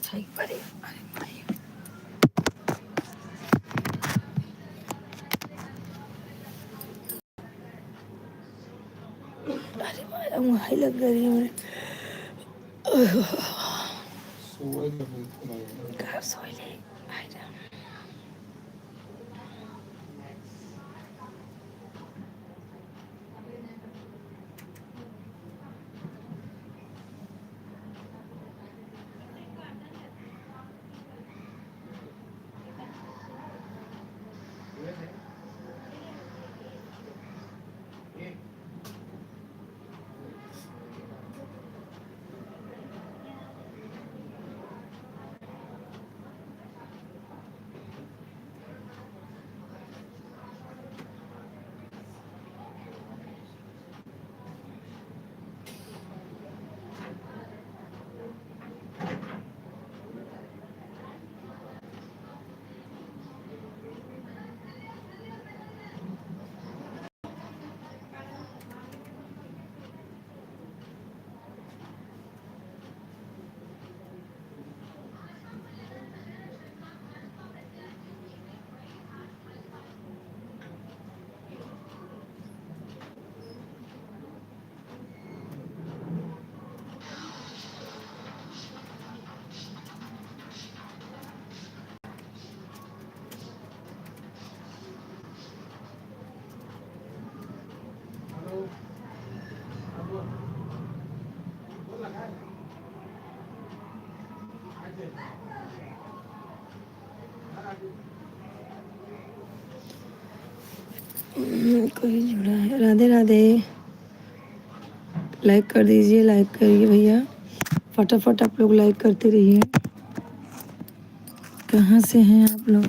सही पड़े। अरे भाई अरे भाई वहाँ लग गई है घर सोई ले भाई जान। कोई जुड़ा है। राधे राधे। लाइक कर दीजिए, लाइक करिए भैया, फटाफट आप लोग लाइक करते रहिए। कहाँ से हैं आप लोग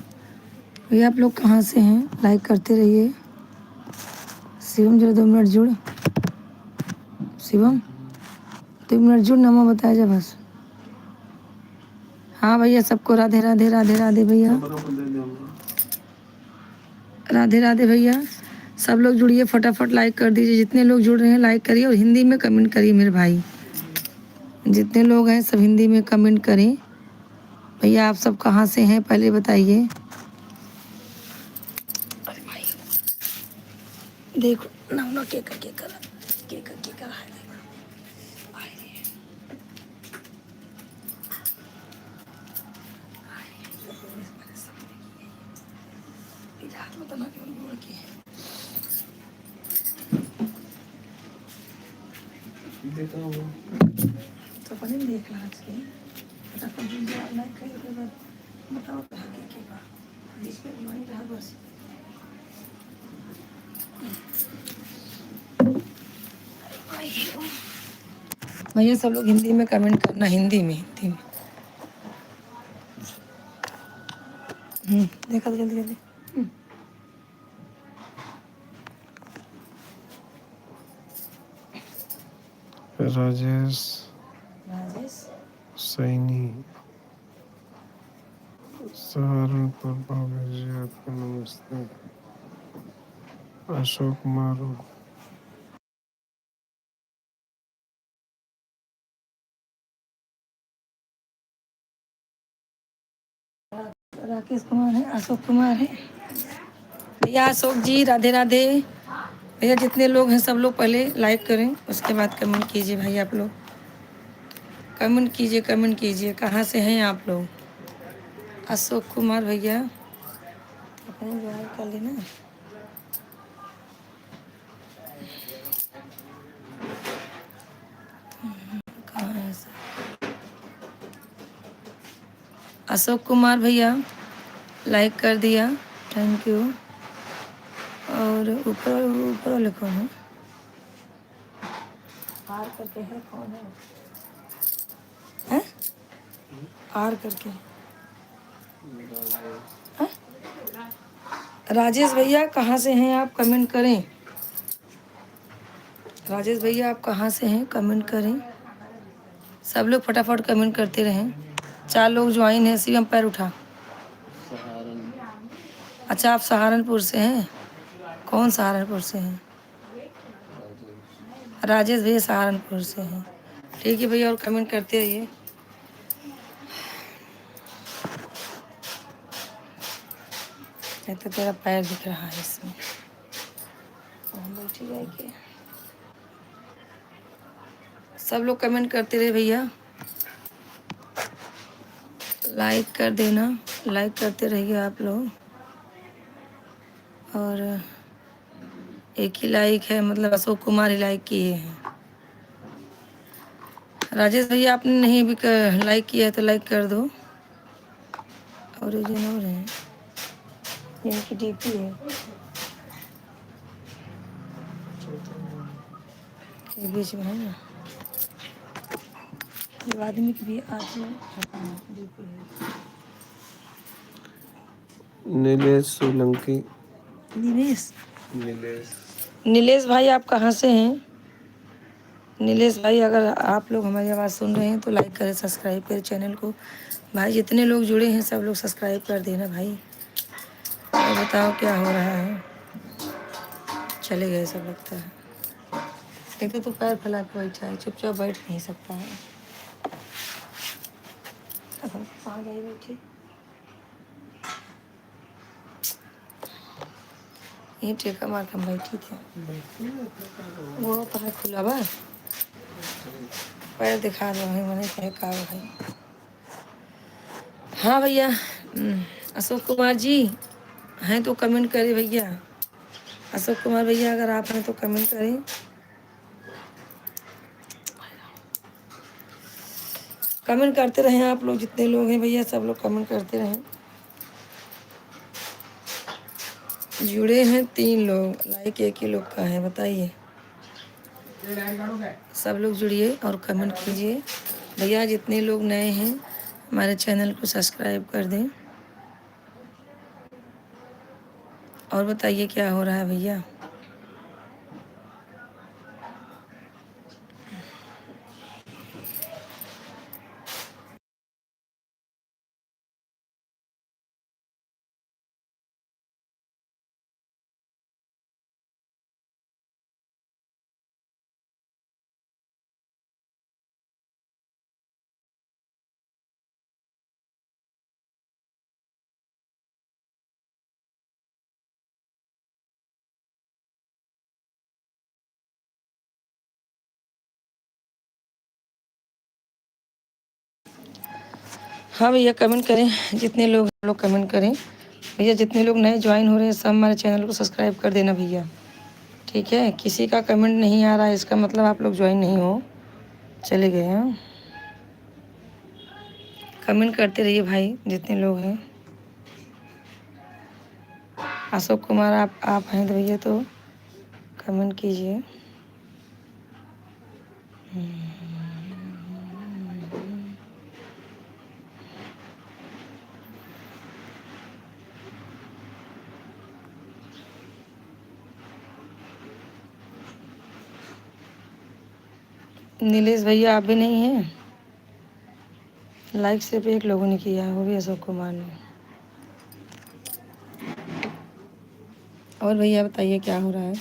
भैया? आप लोग कहाँ से हैं? लाइक करते रहिए। शिवम जरा 2 मिनट जुड़। शिवम 2 मिनट जुड़, नामा बताया जा बस। हाँ भैया सबको राधे राधे राधे राधे भैया, राधे राधे भैया। सब लोग जुड़िए, फटाफट लाइक कर दीजिए। जितने लोग जुड़ रहे हैं लाइक करिए और हिंदी में कमेंट करिए मेरे भाई। जितने लोग हैं सब हिंदी में कमेंट करें। भैया आप सब कहाँ से हैं पहले बताइए। अरे भाई देखो ना के कर है देखो। हाथ में तना क्यों बोल के देखा हो तो पहले देख ला आज के फटाफट जुड़ जाओ, लाइक करिए। उसके बाद बताओ कहाँ के बात बीच में नहीं रहा बस। भैया सब लोग हिंदी में कमेंट करना, हिंदी में हिंदी में। देखा तो जल्दी जल्दी। राजेश राजेश सैनी सहारनपुर, भाभी जी आपको नमस्ते। अशोक मारू राकेश कुमार है, अशोक कुमार है भैया। अशोक जी राधे राधे भैया। जितने लोग हैं सब लोग पहले लाइक करें, उसके बाद कमेंट कीजिए भाई। आप लोग कमेंट कीजिए, कमेंट कीजिए। कहाँ से हैं आप लोग? अशोक कुमार भैया अपने ज्वाइन कर लेना। कहाँ है सर? अशोक कुमार भैया लाइक कर दिया, थैंक यू। और ऊपर ऊपर वाले कौन है? आर करके है, कौन है? हैं? आर करके हैं? राजेश भैया कहाँ से हैं आप, कमेंट करें। राजेश भैया आप कहाँ से हैं, कमेंट करें। सब लोग फटाफट कमेंट करते रहें। 4 लोग ज्वाइन हैं। शिवम पैर उठा। अच्छा आप सहारनपुर से हैं, कौन सहारनपुर से हैं? राजेश भैया सहारनपुर से हैं, ठीक है भैया, और कमेंट करते रहिए। नहीं तो तेरा पैर दिख रहा है इसमें, हम बैठी जाएगी। सब लोग कमेंट करते रहे भैया, लाइक कर देना, लाइक करते रहिए आप लोग। और एक ही लाइक है, मतलब अशोक कुमार ही लाइक किए हैं। राजेश भैया आपने नहीं भी लाइक किया है तो लाइक कर दो। और है, इनकी डीपी है, ये बीच में है ना, ये आदमी की भी आज डीपी है। नीलेश सोलंकी। दिनेश, नीलेश नीलेश भाई आप कहाँ से हैं? नीलेश भाई अगर आप लोग हमारी आवाज़ सुन रहे हैं तो लाइक करें, सब्सक्राइब करें चैनल को। भाई जितने लोग जुड़े हैं सब लोग सब्सक्राइब कर देना भाई। और बताओ क्या हो रहा है? चले गए सब लगता है। देखते तो पैर फैला के बैठा है, चुपचाप बैठ नहीं सकता है। अब हम कहाँ गए बैठे? ये टेका मार के हम बैठी थी, वो पैर खुला बा, पैर दिखा दो भाई, मैंने कहे का भाई। हाँ भैया, अशोक कुमार जी हैं तो कमेंट करें भैया। अशोक कुमार भैया अगर आप हैं तो कमेंट करें। कमेंट करते रहें आप लोग, जितने लोग हैं भैया सब लोग कमेंट करते रहें। जुड़े हैं 3 लोग, लाइक एक ही लोग का है, बताइए। सब लोग जुड़िए और कमेंट कीजिए भैया। जितने लोग नए हैं हमारे चैनल को सब्सक्राइब कर दें। और बताइए क्या हो रहा है भैया। हाँ भैया कमेंट करें, जितने लोग कमेंट करें भैया। जितने लोग नए ज्वाइन हो रहे हैं सब हमारे चैनल को सब्सक्राइब कर देना भैया, ठीक है। किसी का कमेंट नहीं आ रहा है इसका मतलब आप लोग ज्वाइन नहीं हो, चले गए हैं। कमेंट करते रहिए भाई जितने लोग हैं। अशोक कुमार आप हैं तो भैया तो कमेंट कीजिए। नीलेश भैया आप भी नहीं हैं, लाइक सिर्फ एक लोगों ने किया है, वो भी अशोक कुमार ने। और भैया बताइए क्या हो रहा है।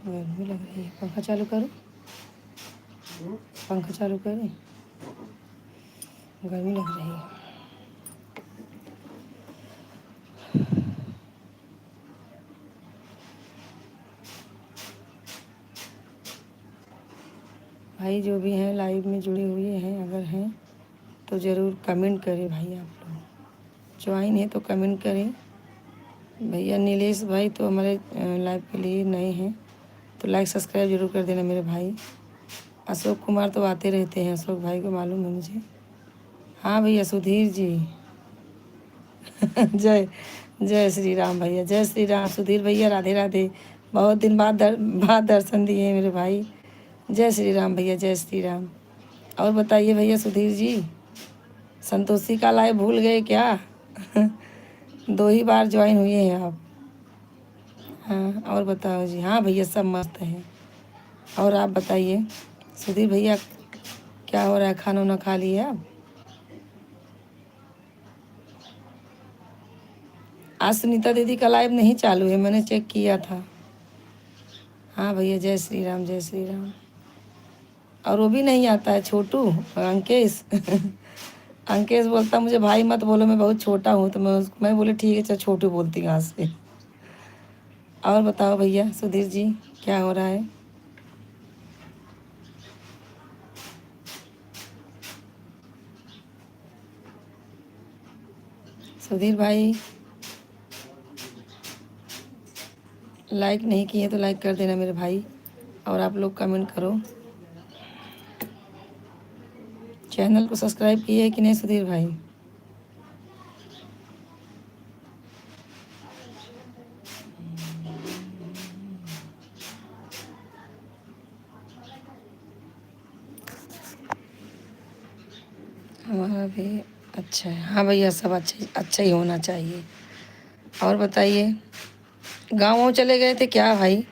गर्मी लग रही है, पंखा चालू करो, पंखा चालू करें, गर्मी लग रही है। भाई जो भी हैं लाइव में जुड़े हुए हैं अगर हैं तो ज़रूर कमेंट करें भाई। आप लोग ज्वाइन है तो कमेंट करें। भैया नीलेश भाई तो हमारे लाइव के लिए नए हैं, तो लाइक सब्सक्राइब जरूर कर देना मेरे भाई। अशोक कुमार तो आते रहते हैं, अशोक भाई को मालूम है मुझे। हाँ भैया सुधीर जी। जय जय श्री राम भैया, जय श्री राम सुधीर भैया, राधे राधे। बहुत दिन बाद दर्शन दिए हैं मेरे भाई। जय श्री राम भैया, जय श्री राम। और बताइए भैया सुधीर जी, संतोषी का लाइव भूल गए क्या? 2 ही बार ज्वाइन हुए हैं आप। हाँ और बताओ जी। हाँ भैया सब मस्त है। और आप बताइए सुधीर भैया, क्या हो रहा है? खाना वाना खा लिया आप? आज सुनीता दीदी का लाइव नहीं चालू है, मैंने चेक किया था। हाँ भैया जय श्री राम, जय श्री राम। और वो भी नहीं आता है छोटू, अंकेश। अंकेश बोलता मुझे भाई मत बोलो, मैं बहुत छोटा हूँ, तो मैं बोले ठीक है चल छोटू बोलती हूँ आज से। और बताओ भैया सुधीर जी, क्या हो रहा है? सुधीर भाई लाइक नहीं किए तो लाइक कर देना मेरे भाई, और आप लोग कमेंट करो। चैनल को सब्सक्राइब किए है कि नहीं सुधीर भाई? हमारा भी अच्छा है। हाँ भैया सब अच्छा अच्छा ही होना चाहिए। और बताइए, गाँव वाँव चले गए थे क्या भाई?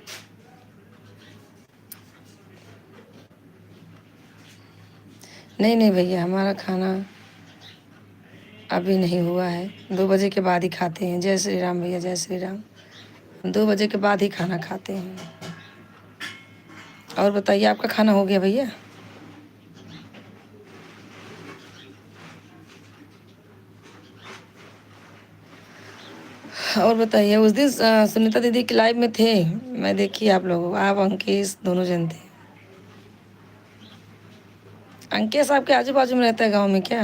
नहीं नहीं भैया, हमारा खाना अभी नहीं हुआ है, 2 बजे के बाद ही खाते हैं। जय श्री राम भैया, जय श्री राम। 2 बजे के बाद ही खाना खाते हैं। और बताइए आपका खाना हो गया भैया? और बताइए, उस दिन सुनीता दीदी के लाइव में थे, मैं देखी आप लोग, आप अंकेश दोनों जन थे। अंकेश आपके आजू बाजू में रहता है गांव में क्या?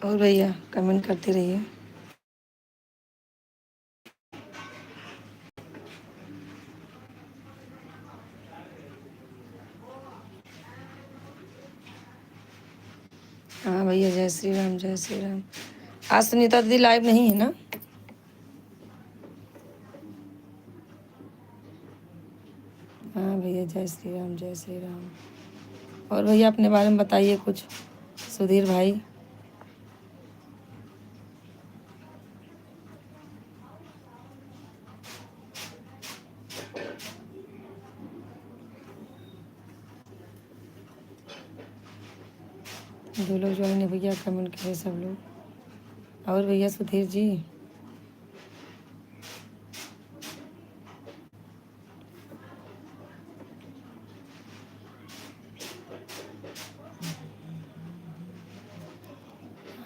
और भैया कमेंट करते रहिए। हाँ भैया जय श्री राम, जय श्री राम। आज सुनीता दीदी लाइव नहीं है ना? हाँ भैया जय श्री राम, जय श्री राम। और भैया अपने बारे में बताइए कुछ सुधीर भाई। जो लोग ज्वाइन है भैया कमेंट करें सब लोग। और भैया सुधीर जी,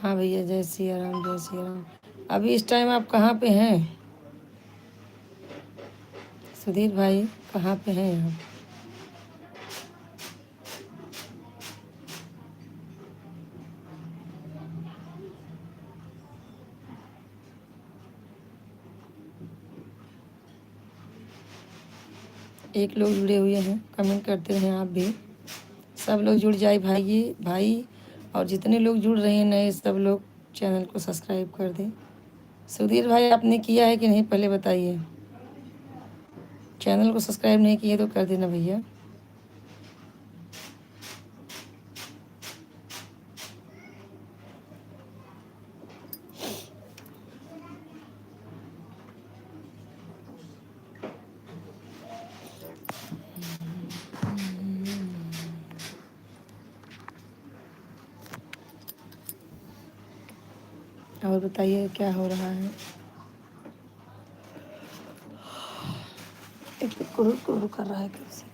हाँ भैया जय श्री राम, जय श्री राम। अभी इस टाइम आप कहाँ पे हैं सुधीर भाई? कहाँ पे हैं आप? एक लोग जुड़े हुए हैं, कमेंट करते रहें आप भी। सब लोग जुड़ जाए भाई। और जितने लोग जुड़ रहे हैं नए, सब लोग चैनल को सब्सक्राइब कर दें। सुधीर भाई आपने किया है कि नहीं पहले बताइए। चैनल को सब्सक्राइब नहीं किए तो कर देना भैया। और बताइए क्या हो रहा है? एक तो कुरु कुरु कर रहा है कैसे?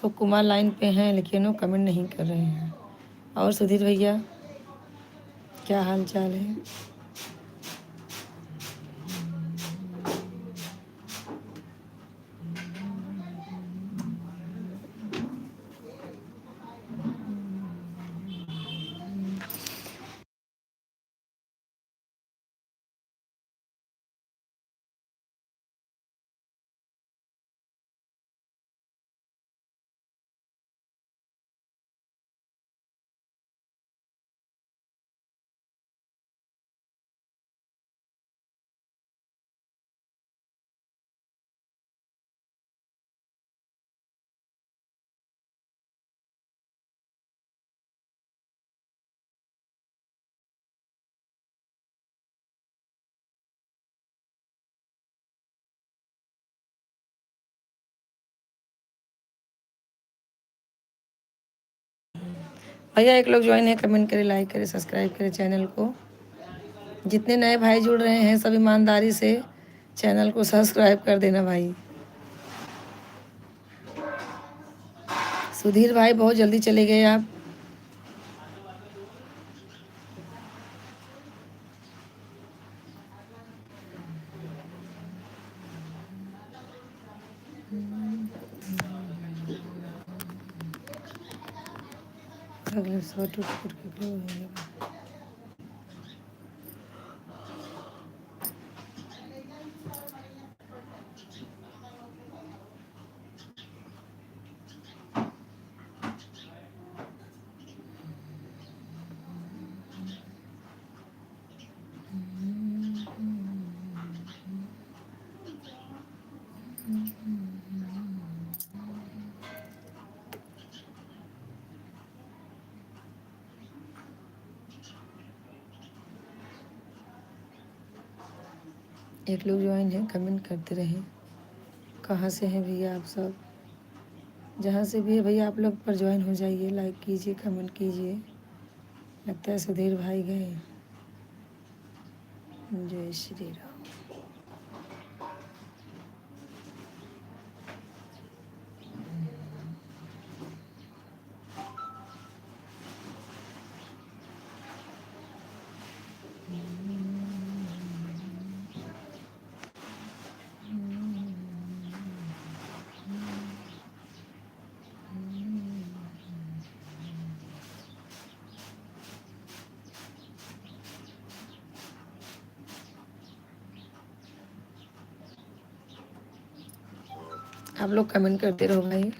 अशोक कुमार लाइन पे हैं लेकिन वो कमेंट नहीं कर रहे हैं। और सुधीर भैया क्या हाल चाल है? भैया एक लोग ज्वाइन है, कमेंट करें, लाइक करें, सब्सक्राइब करें चैनल को। जितने नए भाई जुड़ रहे हैं सब ईमानदारी से चैनल को सब्सक्राइब कर देना भाई। सुधीर भाई बहुत जल्दी चले गए आप। अगले सौ टूट फूट के एक लोग ज्वाइन है, कमेंट करते रहें। कहाँ से हैं भैया आप सब? जहाँ से भी है भैया आप लोग पर ज्वाइन हो जाइए, लाइक कीजिए, कमेंट कीजिए। लगता है सुधीर भाई गए। जय श्री राम। आप लोग कमेंट करते रहो भाई।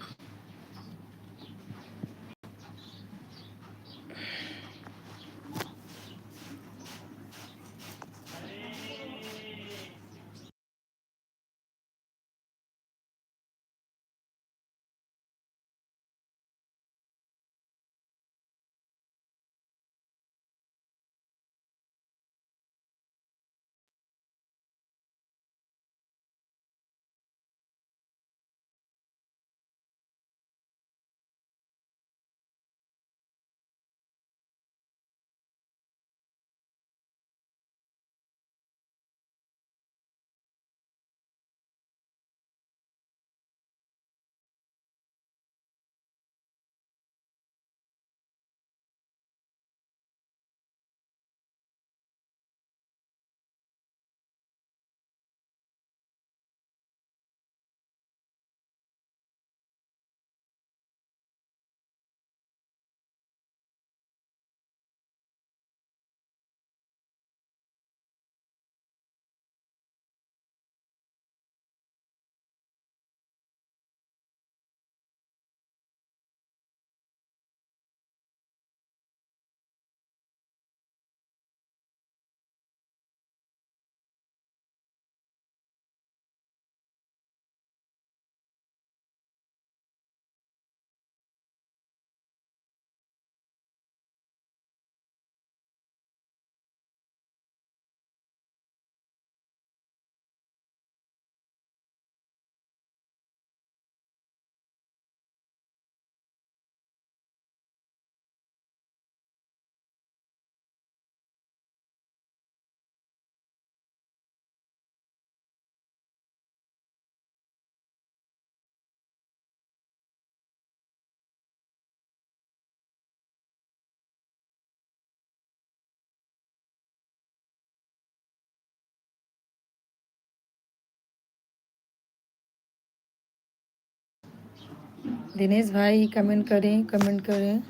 दिनेश भाई कमेंट करें, कमेंट करें।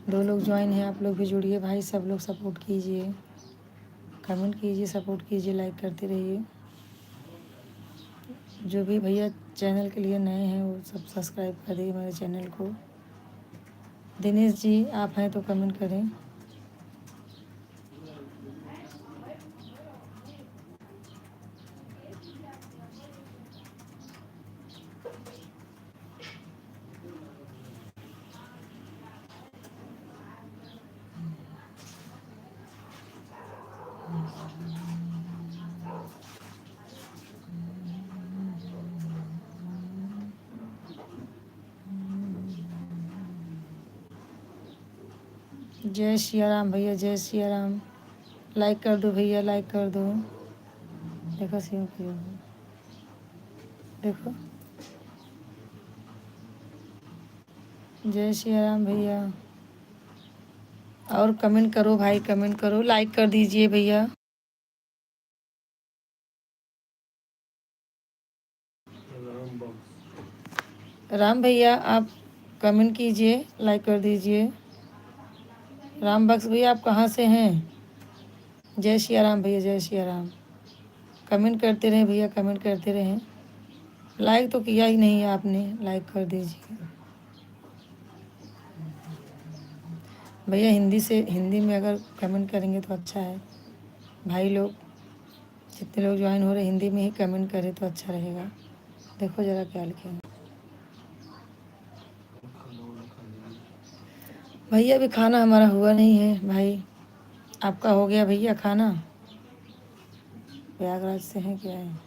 2 लोग ज्वाइन हैं, आप लोग भी जुड़िए भाई, सब लोग सपोर्ट कीजिए, कमेंट कीजिए, सपोर्ट कीजिए, लाइक करते रहिए। जो भी भैया चैनल के लिए नए हैं वो सब सब्सक्राइब कर दिए मेरे चैनल को। दिनेश जी आप हैं तो कमेंट करें। जय सिया राम भैया, जय सिया राम। लाइक कर दो भैया, लाइक कर दो। देखो सिंह की, देखो। जय सिया राम भैया। और कमेंट करो भाई, कमेंट करो, लाइक कर दीजिए भैया। राम भैया आप कमेंट कीजिए, लाइक कर दीजिए। राम बख्श भैया आप कहाँ से हैं? जय सिया राम भैया, जय सिया राम। कमेंट करते रहें भैया, कमेंट करते रहें। लाइक तो किया ही नहीं है आपने, लाइक कर दीजिए भैया। हिंदी में अगर कमेंट करेंगे तो अच्छा है भाई लोग। जितने लोग ज्वाइन हो रहे हिंदी में ही कमेंट करें तो अच्छा रहेगा। देखो ज़रा क्या लिखे हैं भैया। अभी खाना हमारा हुआ नहीं है भाई। आपका हो गया भैया खाना? प्रयागराज से हैं क्या है?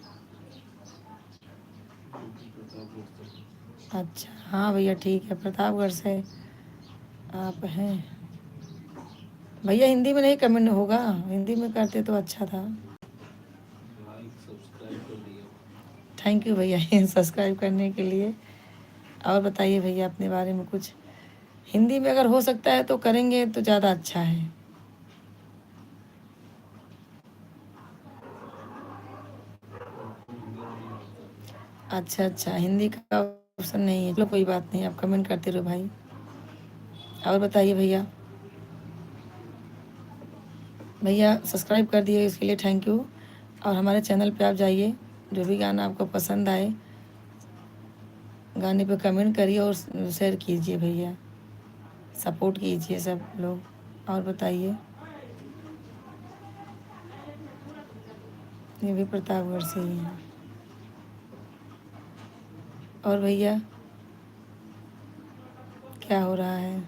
अच्छा हाँ भैया ठीक है, प्रतापगढ़ से आप हैं भैया। हिंदी में नहीं कमेंट होगा, हिंदी में करते तो अच्छा था। थैंक यू भैया सब्सक्राइब करने के लिए। और बताइए भैया अपने बारे में कुछ। हिंदी में अगर हो सकता है तो करेंगे तो ज़्यादा अच्छा है। अच्छा अच्छा, हिंदी का ऑप्शन नहीं है, चलो कोई बात नहीं, आप कमेंट करते रहो भाई। और बताइए भैया। भैया सब्सक्राइब कर दिए इसके लिए थैंक यू। और हमारे चैनल पे आप जाइए, जो भी गाना आपको पसंद आए गाने पे कमेंट करिए और शेयर कीजिए भैया, सपोर्ट कीजिए सब लोग। और बताइए। ये भी प्रतापगढ़ से ही है। और भैया क्या हो रहा है?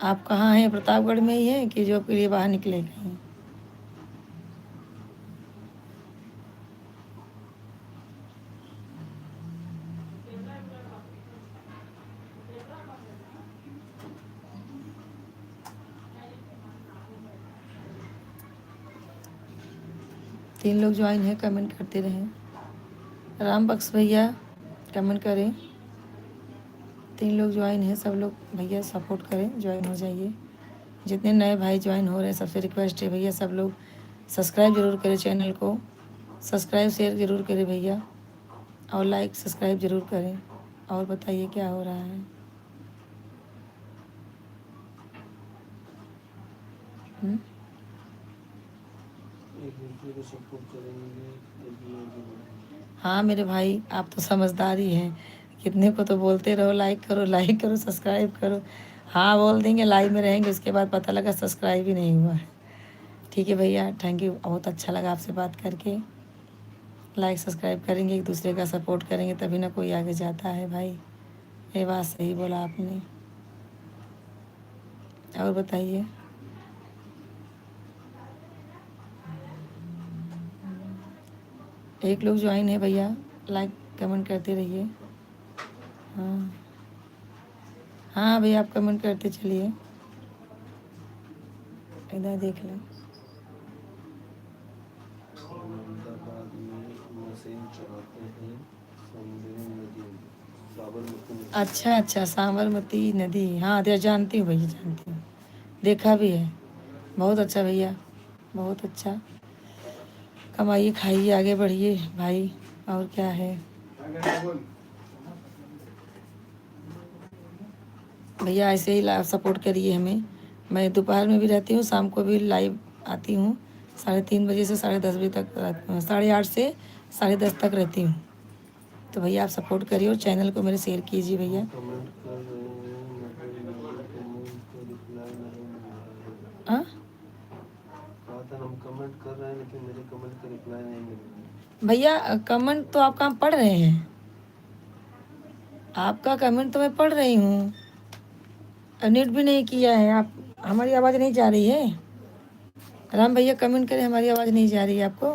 आप कहाँ हैं? प्रतापगढ़ में ही हैं कि जॉब के लिए बाहर निकले कहीं? 3 लोग ज्वाइन हैं, कमेंट करते रहें। राम बख्श भैया कमेंट करें। 3 लोग ज्वाइन हैं, सब लोग भैया सपोर्ट करें, ज्वाइन हो जाइए। जितने नए भाई ज्वाइन हो रहे हैं सबसे रिक्वेस्ट है भैया सब लोग सब्सक्राइब ज़रूर करें चैनल को, सब्सक्राइब शेयर ज़रूर करें भैया, और लाइक सब्सक्राइब ज़रूर करें। और बताइए क्या हो रहा है? हुँ? हाँ मेरे भाई आप तो समझदार ही हैं, कितने को तो बोलते रहो लाइक करो, लाइक करो, सब्सक्राइब करो। हाँ बोल देंगे, लाइव में रहेंगे, उसके बाद पता लगा सब्सक्राइब ही नहीं हुआ है। ठीक है भैया, थैंक यू, बहुत अच्छा लगा आपसे बात करके। लाइक सब्सक्राइब करेंगे, एक दूसरे का सपोर्ट करेंगे तभी ना कोई आगे जाता है भाई। ये बात सही बोला आपने। और बताइए। एक लोग ज्वाइन है भैया, लाइक कमेंट करते रहिए। हाँ हाँ भैया आप कमेंट करते चलिए। इधर देख लें। अच्छा अच्छा, साबरमती नदी, हाँ दे जानती हूँ भैया, जानती हूँ, देखा भी है। बहुत अच्छा भैया, बहुत अच्छा। कमाइए खाइए आगे बढ़िए भाई। और क्या है? भैया ऐसे ही सपोर्ट करिए हमें। मैं दोपहर में भी रहती हूँ, शाम को भी लाइव आती हूँ 3:30 बजे से 10:30 बजे तक, 8:30 से 10:30 तक रहती हूँ। तो भैया आप सपोर्ट करिए और चैनल को मेरे शेयर कीजिए भैया। कमेंट कर रहे हैं मगर कमेंट का रिप्लाई नहीं मिल रहा है। हाँ कहा था हम कमेंट कर रहे हैं लेकिन मेरे कमेंट का रिप्लाई नहीं मिल रहा है। भैया, कमेंट तो आपका हम पढ़ रहे हैं, आपका कमेंट तो मैं पढ़ रही हूँ। नेट भी नहीं किया है आप, हमारी आवाज़ नहीं जा रही है। राम भैया कमेंट करें, हमारी आवाज़ नहीं जा रही है आपको।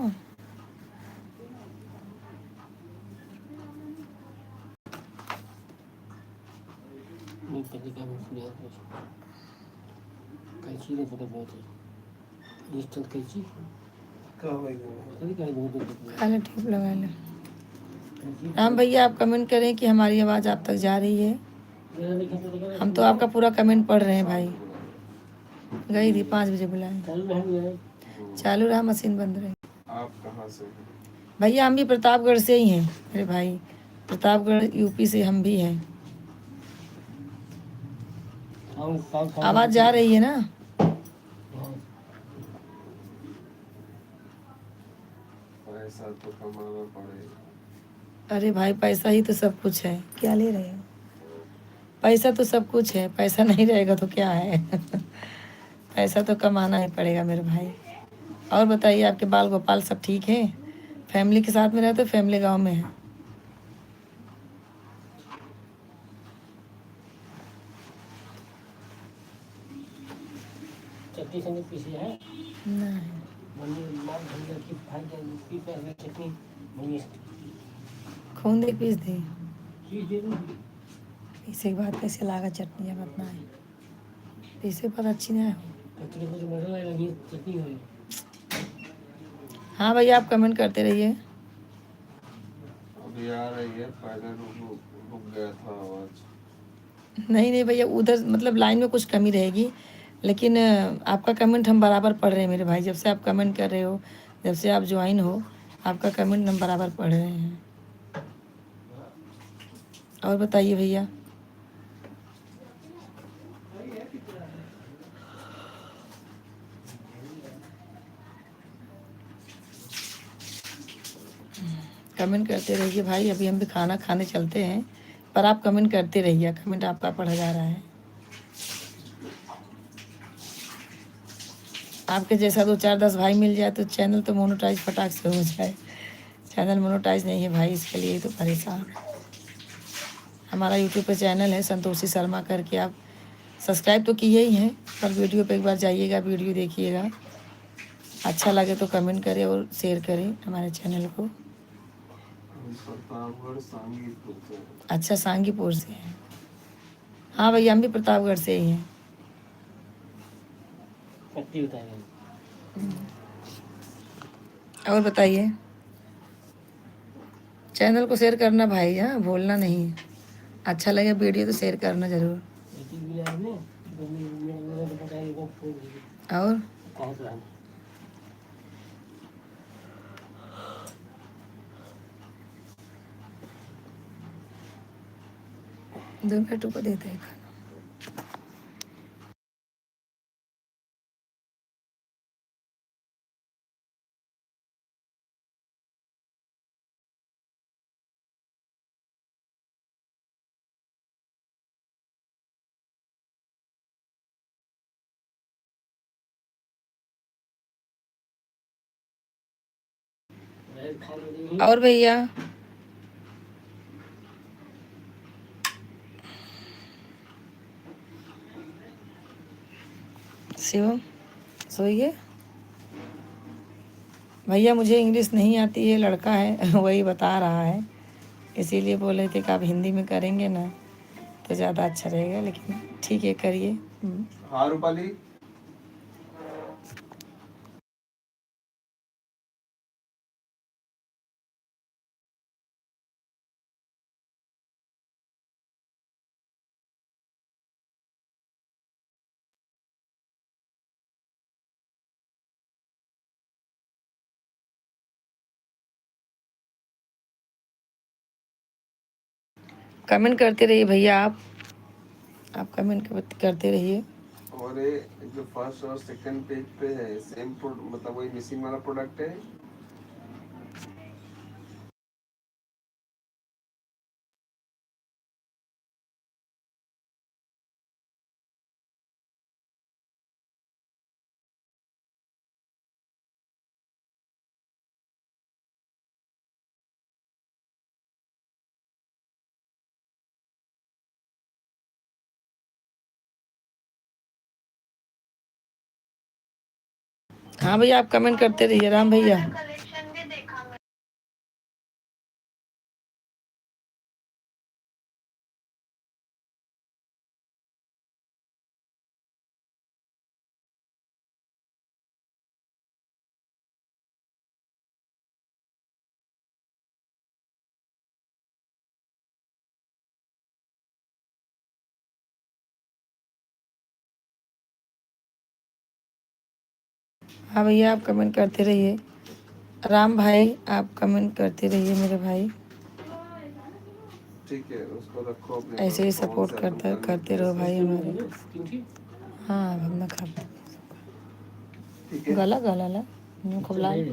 खाले टिप लगा ले। राम भैया आप कमेंट करें कि हमारी आवाज़ आप तक जा रही है। हम तो आपका पूरा कमेंट पढ़ रहे हैं भाई। गई थी 5 बजे बुलाए, चालू रहा, मशीन बंद रही। आप कहाँ से हैं? भैया हम भी प्रतापगढ़ से ही हैं मेरे भाई, प्रतापगढ़ यूपी से हम भी हैं। आवाज़ जा रही है ना? पैसा तो कमाना पड़ेगा। अरे भाई पैसा ही तो सब कुछ है, क्या ले रहे हो? पैसा तो सब कुछ है, पैसा नहीं रहेगा तो क्या है? पैसा तो कमाना ही पड़ेगा मेरे भाई। और बताइए आपके बाल गोपाल सब ठीक है? फैमिली के साथ में रहते हो, फैमिली गांव में है? चटनी संगे पीसी है नहीं, खून देख पीस दी, पीसे के बाद कैसे लागा चटनी है बताए, पीसे के बाद अच्छी नहीं हो। हाँ भैया आप कमेंट करते रहिए। अभी आ रही है, पहले रुक गया था आवाज। नहीं नहीं भैया, उधर मतलब लाइन में कुछ कमी रहेगी, लेकिन आपका कमेंट हम बराबर पढ़ रहे हैं मेरे भाई। जब से आप कमेंट कर रहे हो, जब से आप ज्वाइन हो, आपका कमेंट हम बराबर पढ़ रहे हैं। और बताइए भैया। कमेंट करते रहिए भाई, अभी हम भी खाना खाने चलते हैं, पर आप कमेंट करते रहिए, कमेंट आपका पढ़ा जा रहा है। आपके जैसा 2 4 10 भाई मिल जाए तो चैनल तो मोनेटाइज फटाक से हो जाए। चैनल मोनेटाइज नहीं है भाई, इसके लिए ही तो परेशान है। हमारा यूट्यूब पे चैनल है संतोषी शर्मा करके, आप सब्सक्राइब तो किए ही हैं, पर वीडियो पे एक बार जाइएगा, वीडियो देखिएगा, अच्छा लगे तो कमेंट करें और शेयर करें हमारे चैनल को। प्रतापगढ़ सांगीपुर से। अच्छा, सांगीपुर से हैं। हाँ भैया हम भी प्रतापगढ़ से ही हैं। और बताइए, चैनल को शेयर करना भाई, हाँ भूलना नहीं। अच्छा लगे वीडियो तो शेयर करना ज़रूर। और 2 मिनट को देते हैं खाना। और भैया शिवम सोइए। भैया मुझे इंग्लिश नहीं आती है, लड़का है वही बता रहा है, इसीलिए बोले थे कि आप हिंदी में करेंगे ना तो ज़्यादा अच्छा रहेगा, लेकिन ठीक है करिए। हाँ रूपाली। कमेंट करते रहिए भैया आप। आप कमेंट करते रहिए। और ये जो फर्स्ट और सेकंड पेज पे है सेम मतलब वही मिसिंग वाला प्रोडक्ट है। हाँ भैया आप कमेंट करते रहिए राम भैया। हाँ भैया आप कमेंट करते रहिए। राम भाई आप कमेंट करते रहिए मेरे भाई। ठीक है, उसको रखो अपने ऐसे ही पास कौन सपोर्ट सा अपन करते करने करते के रहो लिए। भाई हमारे। हाँ अब मैं खा ठीक है। गला गला ला खूब लाल।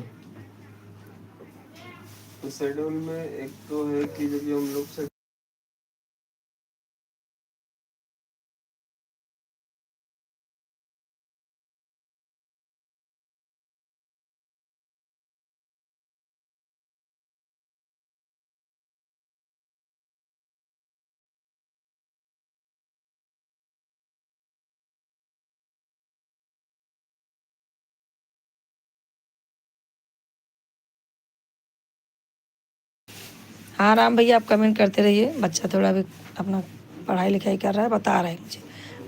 तो शेड्यूल में एक तो है कि जब हम लोग से हाँ राम भैया आप कमेंट करते रहिए। बच्चा थोड़ा भी अपना पढ़ाई लिखाई कर रहा है, बता रहा है मुझे।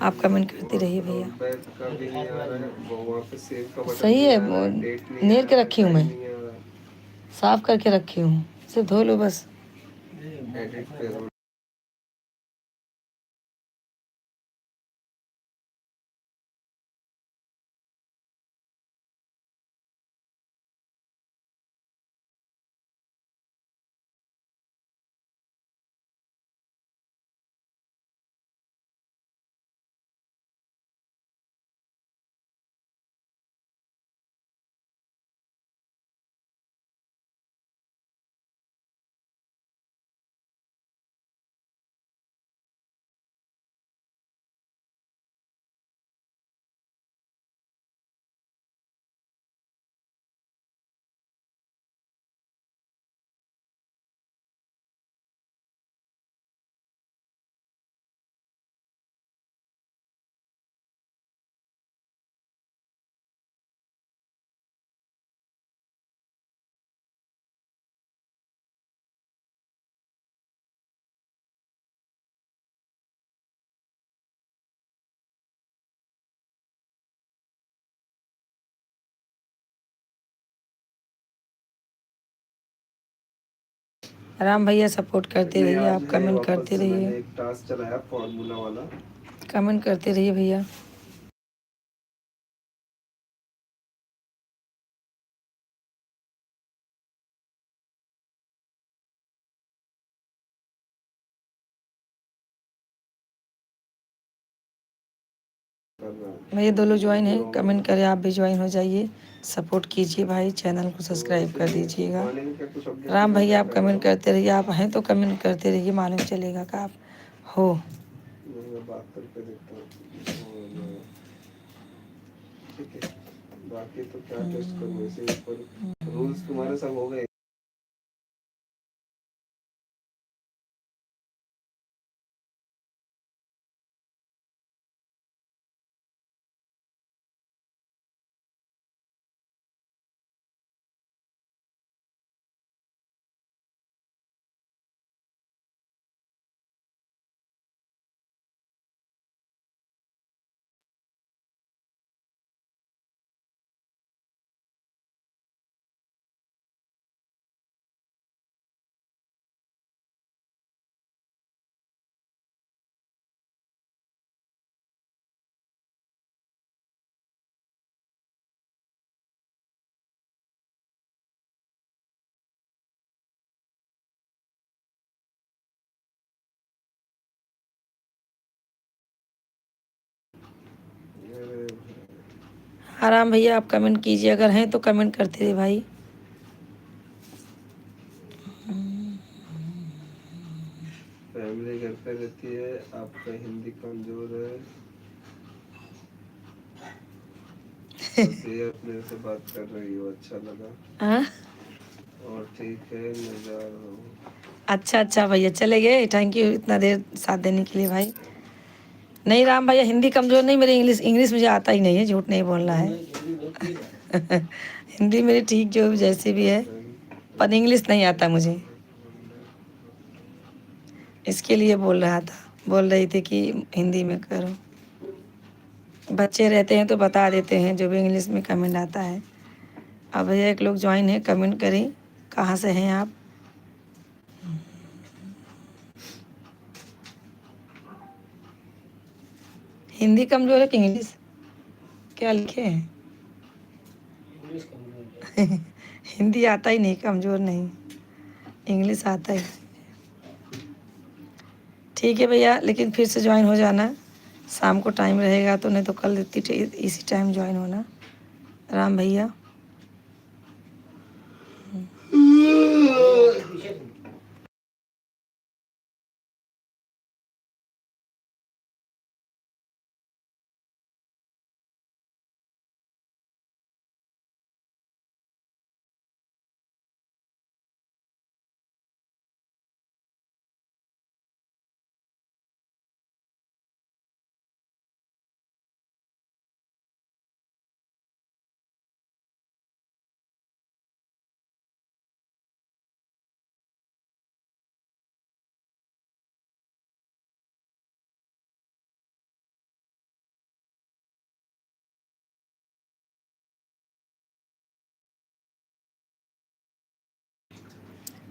आप कमेंट करते रहिए भैया। बैक का भी नहीं आ रहा है, वहाँ पे सेव का बटन सही नहीं है आ रहा वो है, डेट नहीं आ नेर के रहा है, रखी हूँ टाइम मैं, नहीं आ रहा है। साफ करके रखी हूँ, सिर्फ धो लो बस। एडिट करो। राम भैया सपोर्ट करते ये रहिए, आज आप है कमेंट वापस करते से मैंने रहिए। एक टास्क चलाया फॉर्मूला वाला। कमेंट करते रहिए भैया। भैया दो लोग ज्वाइन है, कमेंट करें, आप भी ज्वाइन हो जाइए, सपोर्ट कीजिए भाई, चैनल को सब्सक्राइब कर दीजिएगा। राम भैया आप कमेंट करते रहिए, आप हैं तो कमेंट करते रहिए, मालूम चलेगा कि आप हो। बात करके देखता हूँ। ठीक है, बाकी तो क्या टेस्ट करूँ, ऐसे ऊपर रूल्स तुम्हारे सब हो गए। आराम भैया आप कमेंट कीजिए, अगर हैं तो कमेंट करते रहिए भाई। फैमिली घर पे रहती है, आपका हिंदी कमजोर है, बस ये अपने से बात कर रही हो, अच्छा लगा। हाँ और ठीक है, मैं जा रहा हूँ। अच्छा भैया चले गए, थैंक यू इतना देर साथ देने के लिए भाई। नहीं राम भैया हिंदी कमज़ोर नहीं, मेरी इंग्लिश इंग्लिश मुझे आता ही नहीं है, झूठ नहीं बोलना है। हिंदी मेरी ठीक जो जैसी भी है, पर इंग्लिश नहीं आता मुझे, इसके लिए बोल रहा था, बोल रही थी कि हिंदी में करो। बच्चे रहते हैं तो बता देते हैं जो भी इंग्लिश में कमेंट आता है। अब भैया एक लोग ज्वाइन है, कमेंट करें कहाँ से हैं आप। हिंदी कमज़ोर है कि इंग्लिश, क्या लिखे हैं? हिंदी आता ही नहीं, कमज़ोर नहीं, इंग्लिश आता ही। ठीक है भैया, लेकिन फिर से ज्वाइन हो जाना, शाम को टाइम रहेगा तो, नहीं तो कल इसी टाइम ज्वाइन होना। राम भैया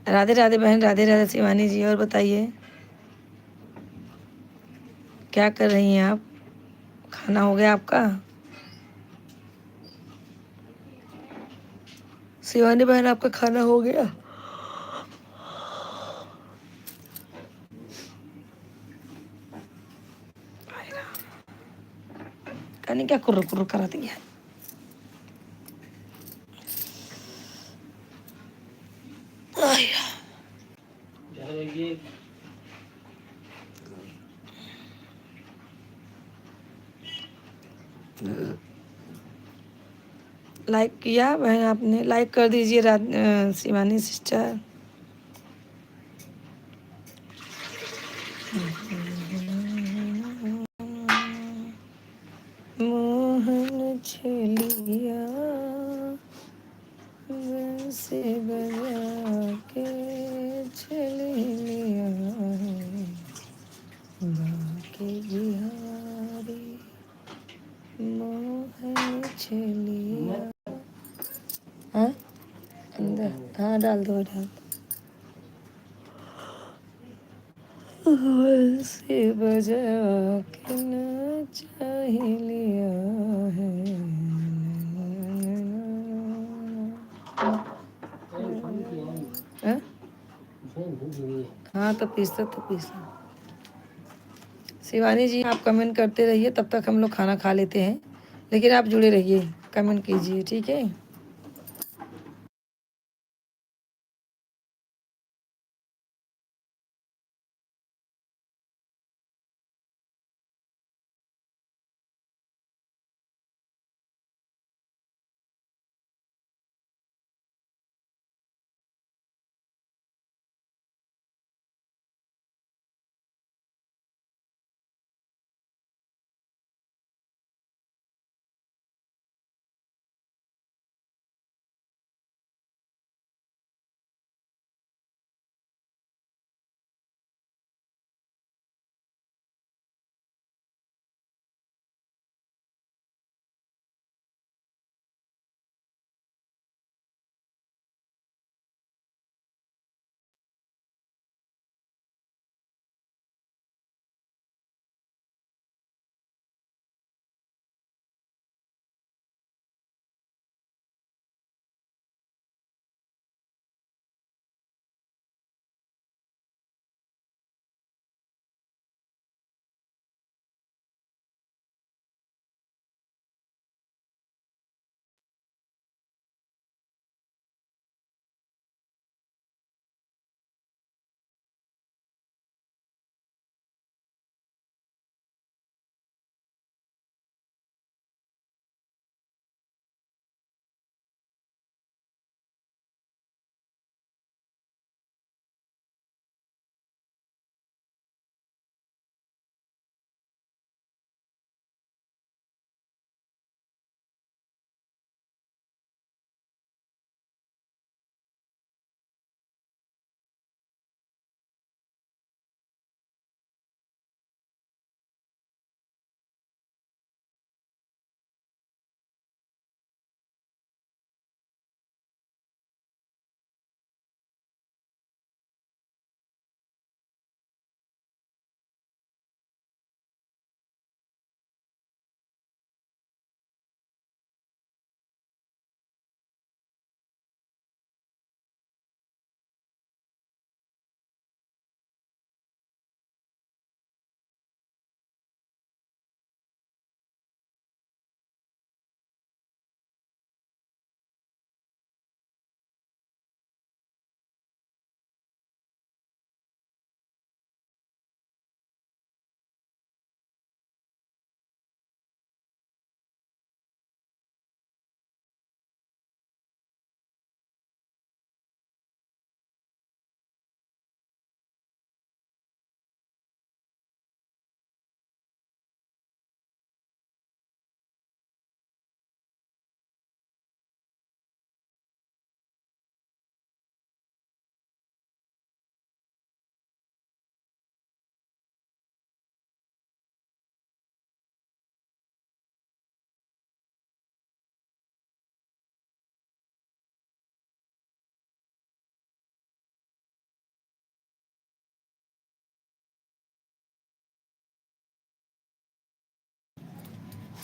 राधे राधे बहन, राधे राधे शिवानी जी। और बताइए क्या कर रही हैं आप, खाना हो गया आपका? शिवानी बहन आपका खाना हो गया? कहने क्या कुर्र कुर्र करा दिया। लाइक किया बहन आपने, लाइक कर दीजिए शिवानी सिस्टर। मोहन छलिया से बजा के चले लिया है, बाके बिहारी मोहन छलिया। हाँ अंदर, हाँ डाल दो डाल दो। से बजा के नचा ही लिया है। हाँ? हाँ तो पीसा तो पीसा। शिवानी जी आप कमेंट करते रहिए, तब तक हम लोग खाना खा लेते हैं, लेकिन आप जुड़े रहिए, कमेंट कीजिए, ठीक है।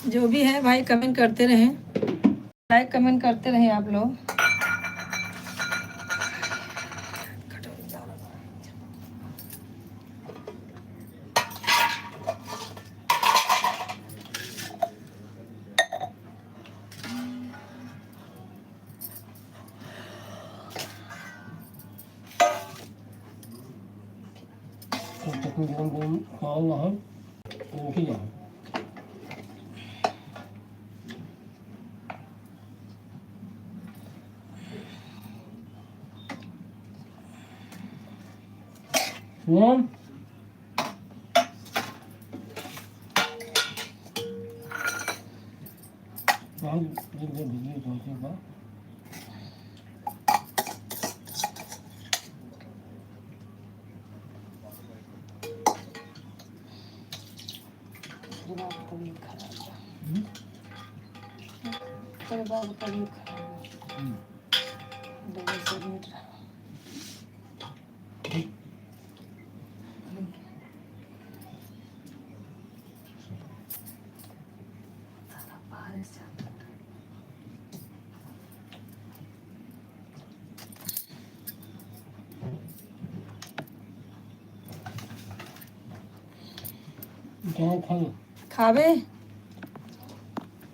जो भी है भाई कमेंट करते रहें, लाइक कमेंट करते रहें आप लोग। चटनी गरम गरम खाना है वो ही है। सुन खावे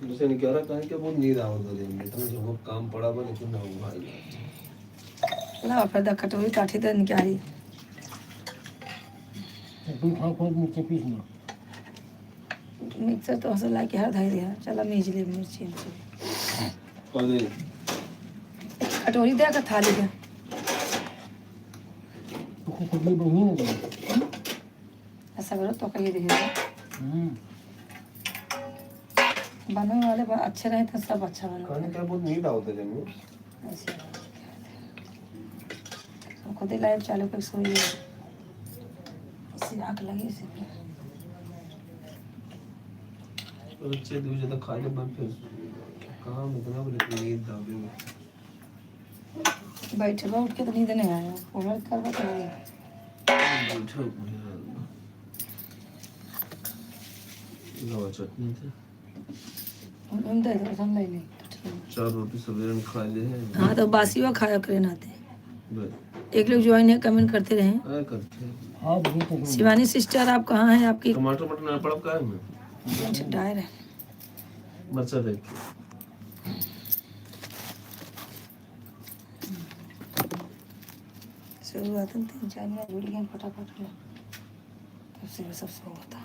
मुझे नहीं कह रहा कहीं क्या बहुत नींद आवत है दिन में तो जो काम पड़ा बा लेकिन ना हुआ है। ला फिर द कटोरी काठी दे निकाली। चटनी खा खा मिर्ची पीसना मिक्सर तो हंस ला के हर धाई दिया। चला मीज ले मिर्ची अरे कटोरी दे का थाली दे। तो चटनी बनी ना जाए। ऐसा करो तो कहिए देखिए बनने वाले अच्छे रहे तो सब अच्छा बना। कहीं क्या बहुत नींद आवत है दिन में। ऐसे तो खुद ही लाइव चालू कर सोई है। इसे आग लगी इसे और अच्छे दूर ज्यादा खाने बंद फिर कहाँ इतना बोले नींद आवे में बैठे बा उठ के तो नींद नहीं आया। ओवर करवा तो नहीं बैठो लावा चटनी थे हम दे दो हम ले ले। 4 रोटी सवेरे में खा ले हैं। हाँ तो बासी हुआ खाया करे नाते। बस एक लोग ज्वाइन है कमेंट करते रहें। आया करते हैं। हाँ बहुत तो शिवानी सिस्टर आप कहाँ हैं? आपकी टमाटर मटर ना पड़ा का है में डायर है मरचा देख के शुरुआत में 3-4 मिनट जुड़ गए फटाफट ले तब से सब सो होता।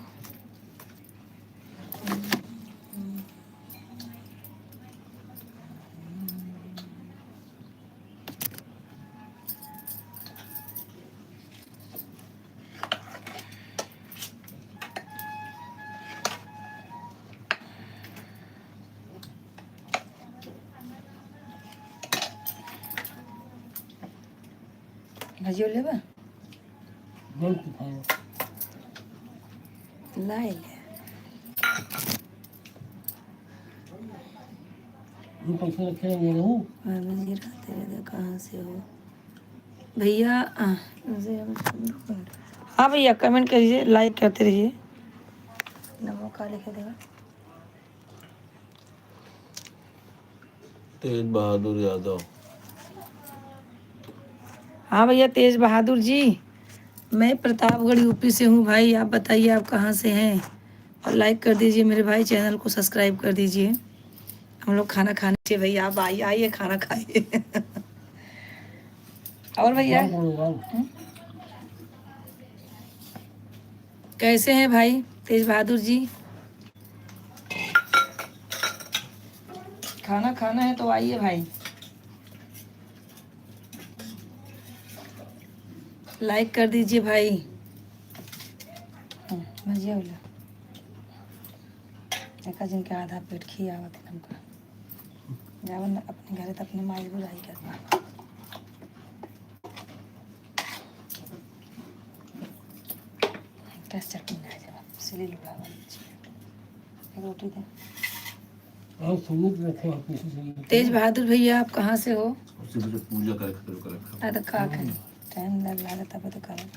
भजियो लेबा बहुत खाओ लाई ले। ये पैसे रखे नहीं रहूं भजिए रहते रहते कहाँ से हो भैया? हाँ भैया कमेंट करिए लाइक करते रहिए। नमो का लिखे देगा तेज बहादुर यादव। हाँ भैया तेज बहादुर जी मैं प्रतापगढ़ यूपी से हूँ भाई। आप बताइए आप कहाँ से हैं? और लाइक कर दीजिए मेरे भाई, चैनल को सब्सक्राइब कर दीजिए। हम लोग खाना खाने से भैया आप आइए आइए खाना खाइए। और भैया कैसे हैं भाई तेज बहादुर जी? खाना खाना है तो आइए भाई। लाइक कर दीजिए भाई। भजिया बोला एक जिनके आधा पेट खियावत है हमको जावन अपने घरे तो अपने माई बुराई करवा कैसे चटनी ना जाए सिली लुका रोटी दे। और सबूत रखे आप किसी से तेज बहादुर भैया आप कहाँ से हो? उससे मुझे पूजा करे खतर करे तो का करें टाइम लग रहा तब तो करें।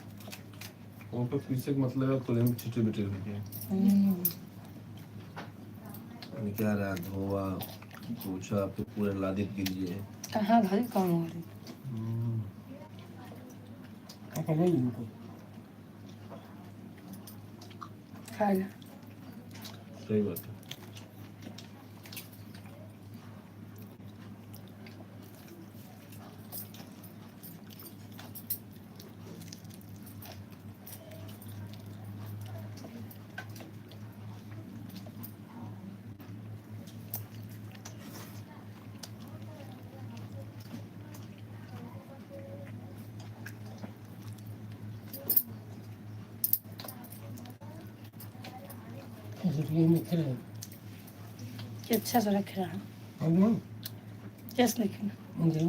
वहाँ पे पीछे का मतलब है तुरंत छिटे बिटे हो गए। क्या रहा, धोआ पोछा फिर पूरे लादित गिरिए। कहाँ भाई कौन हो रही Apa lagi itu? खाएगा। सही बात है। Masuk ini keren. कि अच्छा से रख रहा है Aduh, कैसे लिखना mungkin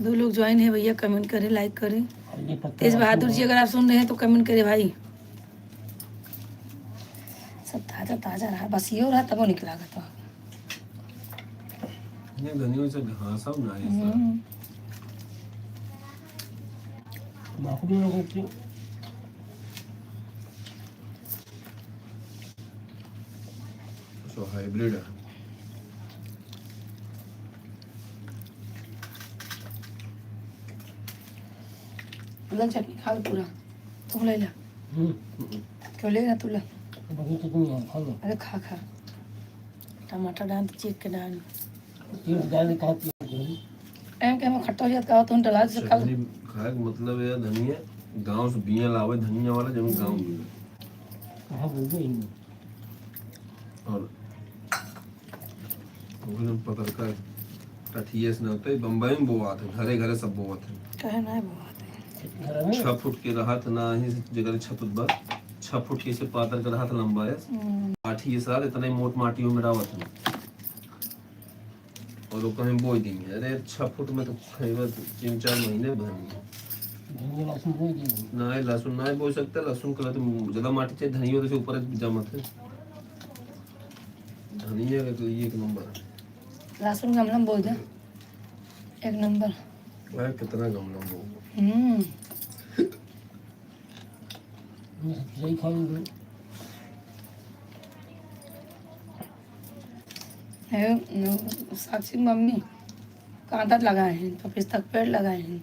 दो लोग ज्वाइन है भैया कमेंट करें लाइक करें ini pakai तेज बहादुर जी अगर आप सुन रहे हैं तो कमेंट करें भाई सब ताजा ताजा रहा बस ये हो रहा तब वो निकला था ये धनियों से घास अब ना ऐसा Aku dulu kecil. सो हाइब्रिड है। तुला चटनी खा लो पूरा तुम ले ला क्यों लेगा तुला Begitu tuh ya, kalau अरे खा खा टमाटर डाल चीक के डाल dia dari kaki itu, एम के में खट्टा हो जाता हो तो डला से खा लो चटनी खाए का मतलब है धनिया गांव से बिया लावे धनिया वाला जब गांव में kah begini. और वो पकड़ कर कठिए से ना होते बम्बई में बोआत है घरे घरे सब बोआत है कहना है बहुत है Caranya 6 फुट के रहा था ना ही जगह छत बा 6 फुट के से पातर का रहा था लंबा है आठी साल इतना ही मोट माटियों में रावत है और वो कहीं बोई दी अरे 6 फुट में तो खैबर 3-4 महीने बनी dia langsung begini. ना है लहसुन ना बोई सकते लहसुन का तो ज्यादा माटी चाहिए धनिया तो ऊपर जमत है धनिया का तो ये एक नंबर है लहसुन गमला में बोल दे एक नंबर भाई कितना गमला हो Ini saya kali itu. है साक्षी मम्मी कांदा लगाए हैं तो पिस्ता का पेड़ लगाए हैं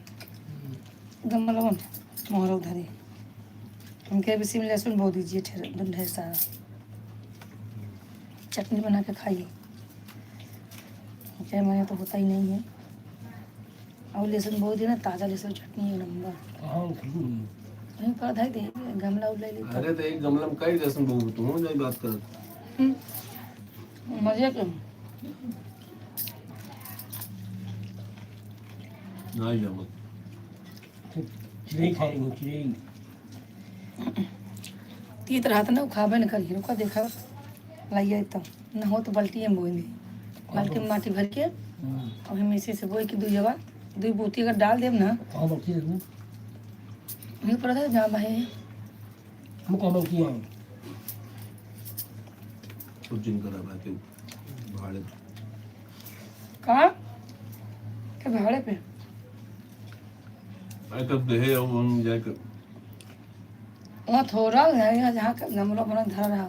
गमला में मोहर उधर उनके भी शिमला लहसुन बो दीजिए ढेर सारा चटनी बना के खाइए क्या मैंने तो होता ही नहीं है और लहसुन बो दिए ना ताज़ा लहसुन चटनी एक नंबर नहीं पौधा ही दे गमला उला ले अरे तो एक गमला में कई लहसुन बहु तुम जो बात कर मजे के ना ही जमत Cilai kali itu, cilai. तीत रहा था ना वो खाबे न करिए रुका देखा लाइए तो ना हो तो बाल्टी में बोएंगे बाल्टी में माटी भर के और हम इसी से बोए कि दो जगह दो बूटी अगर डाल देव ना Kau berarti itu, नहीं पड़ा था जहाँ बहे kamu kau berarti yang. कुछ जिन करा भाई के भाड़े कहाँ के भाड़े पे आई कब दे हम जाकर वहाँ थोड़ा है जहाँ का गमला बना धरा रहा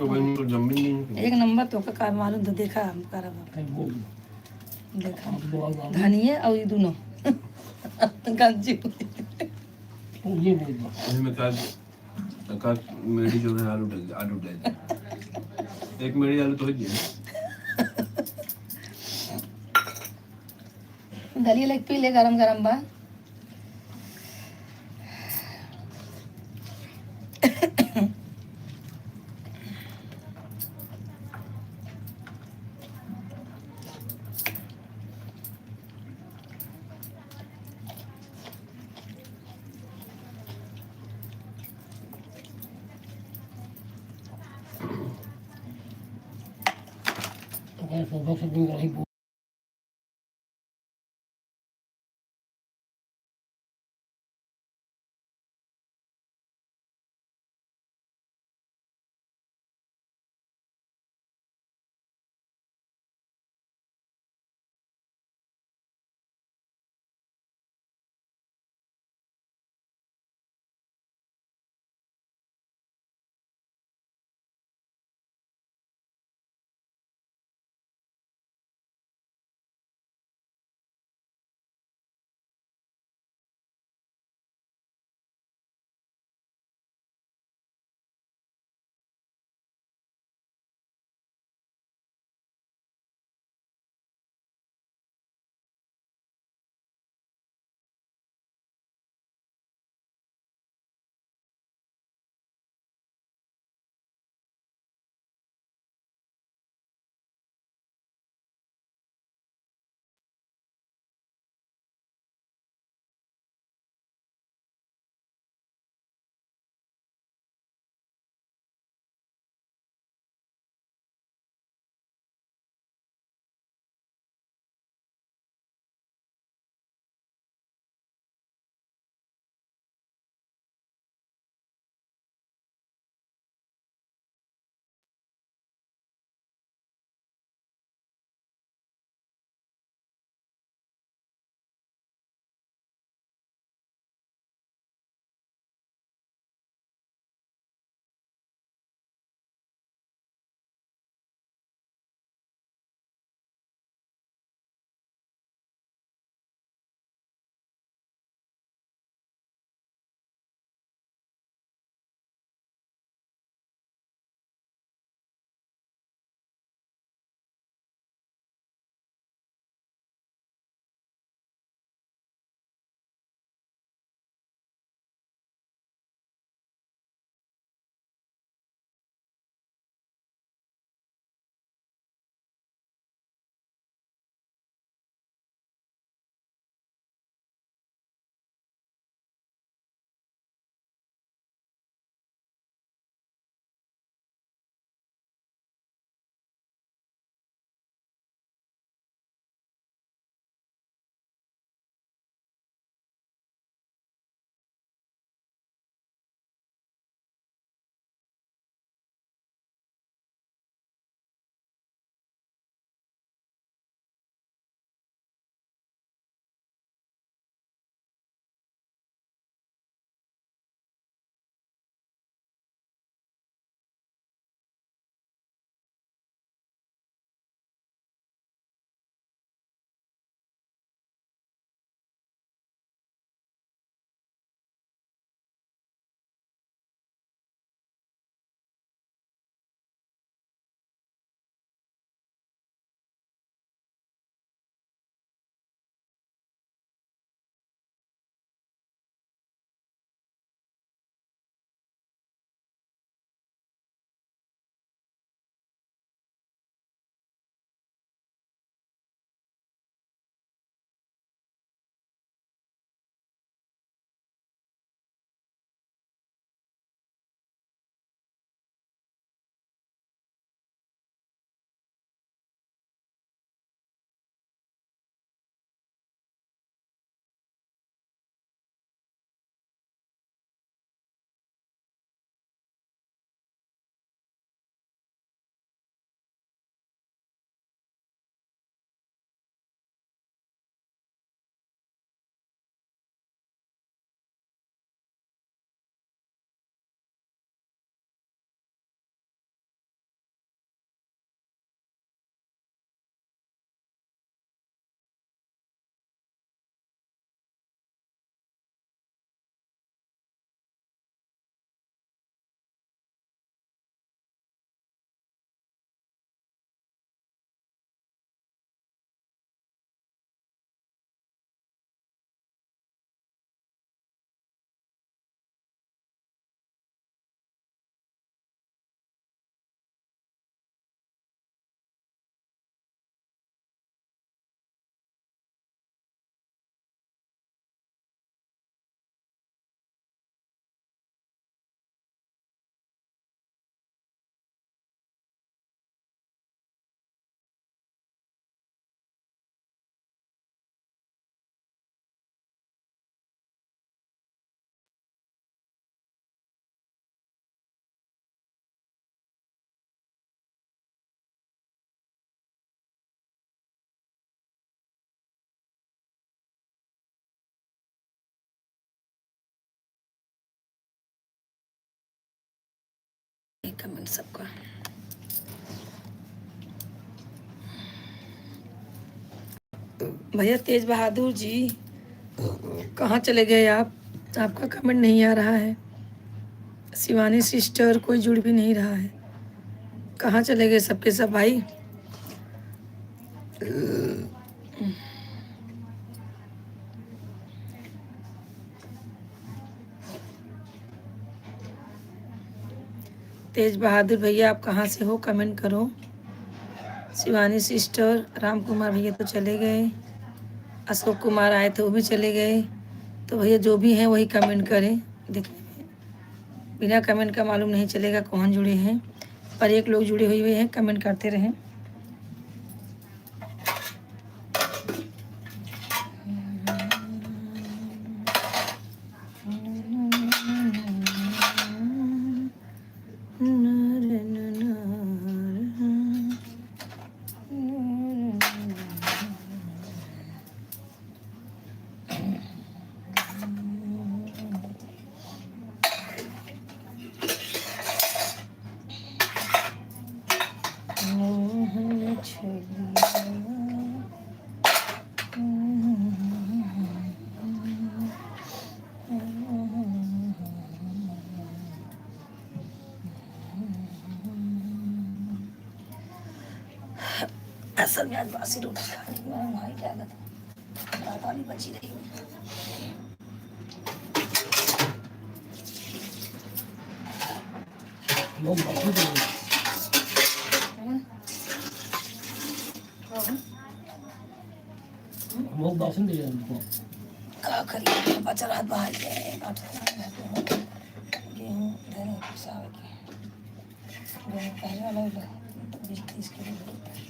वही तो जमीन नहीं एक नंबर तो का कार मालूम तो देखा हम कर फिर बोल देखा आप दवा डालो धनिया और ये दोनों गंजी तो ये बोल दो वही में का मेरी जो है आलू डाल एक मेरी आलू तो हो गई दलिया लेग पी ले गरम गरम बा तो कैसे सुबह से दिन रही एक कमेंट सबका। भैया तेज बहादुर जी कहाँ चले गए आप? आपका कमेंट नहीं आ रहा है। शिवानी सिस्टर कोई जुड़ भी नहीं रहा है। कहाँ चले गए सबके सब भाई? तेज बहादुर भैया आप कहाँ से हो? कमेंट करो। शिवानी सिस्टर, राम कुमार भैया तो चले गए, अशोक कुमार आए थे वो भी चले गए। तो भैया जो भी हैं वही कमेंट करें। देखने में बिना कमेंट का मालूम नहीं चलेगा कौन जुड़े हैं, पर एक लोग जुड़े हुए हैं, कमेंट करते रहें। असल में आज बासी रोटी खानी है भाई, क्या कहते रात वाली बची रही। लोग बाकी तो लोग बासन दे रहे हैं उनको। क्या करिए, बचा रात बाहर गए, गेहूँ धरे पिसावे के, गेहूँ पहले वाला 20-30 किलो होता है।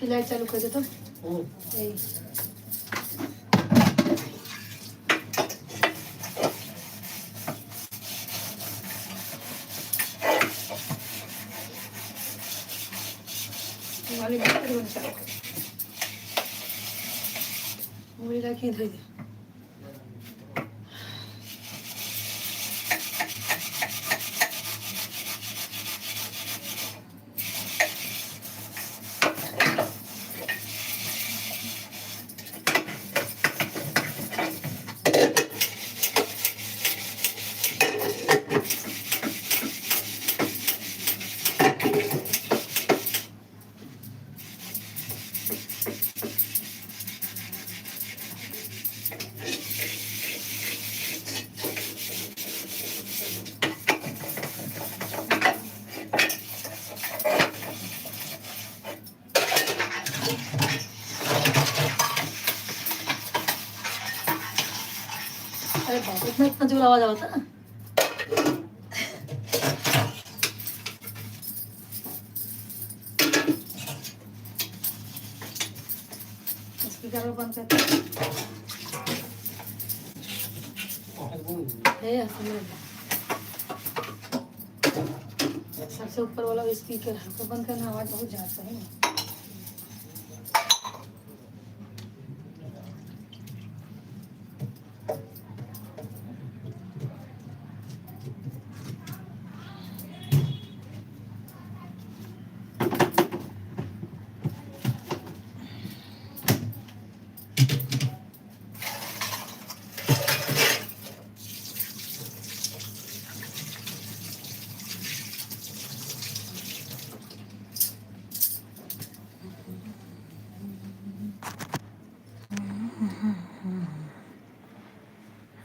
लाइट चालू कर देता हूँ। वाली बात बन चाहो मूली ला के धो दे अरे बाप रे, इतना जोर आवाज आता है स्पीकर को बंद करते हैं सबसे ऊपर वाला स्पीकर है उसको बंद करना आवाज बहुत जाता है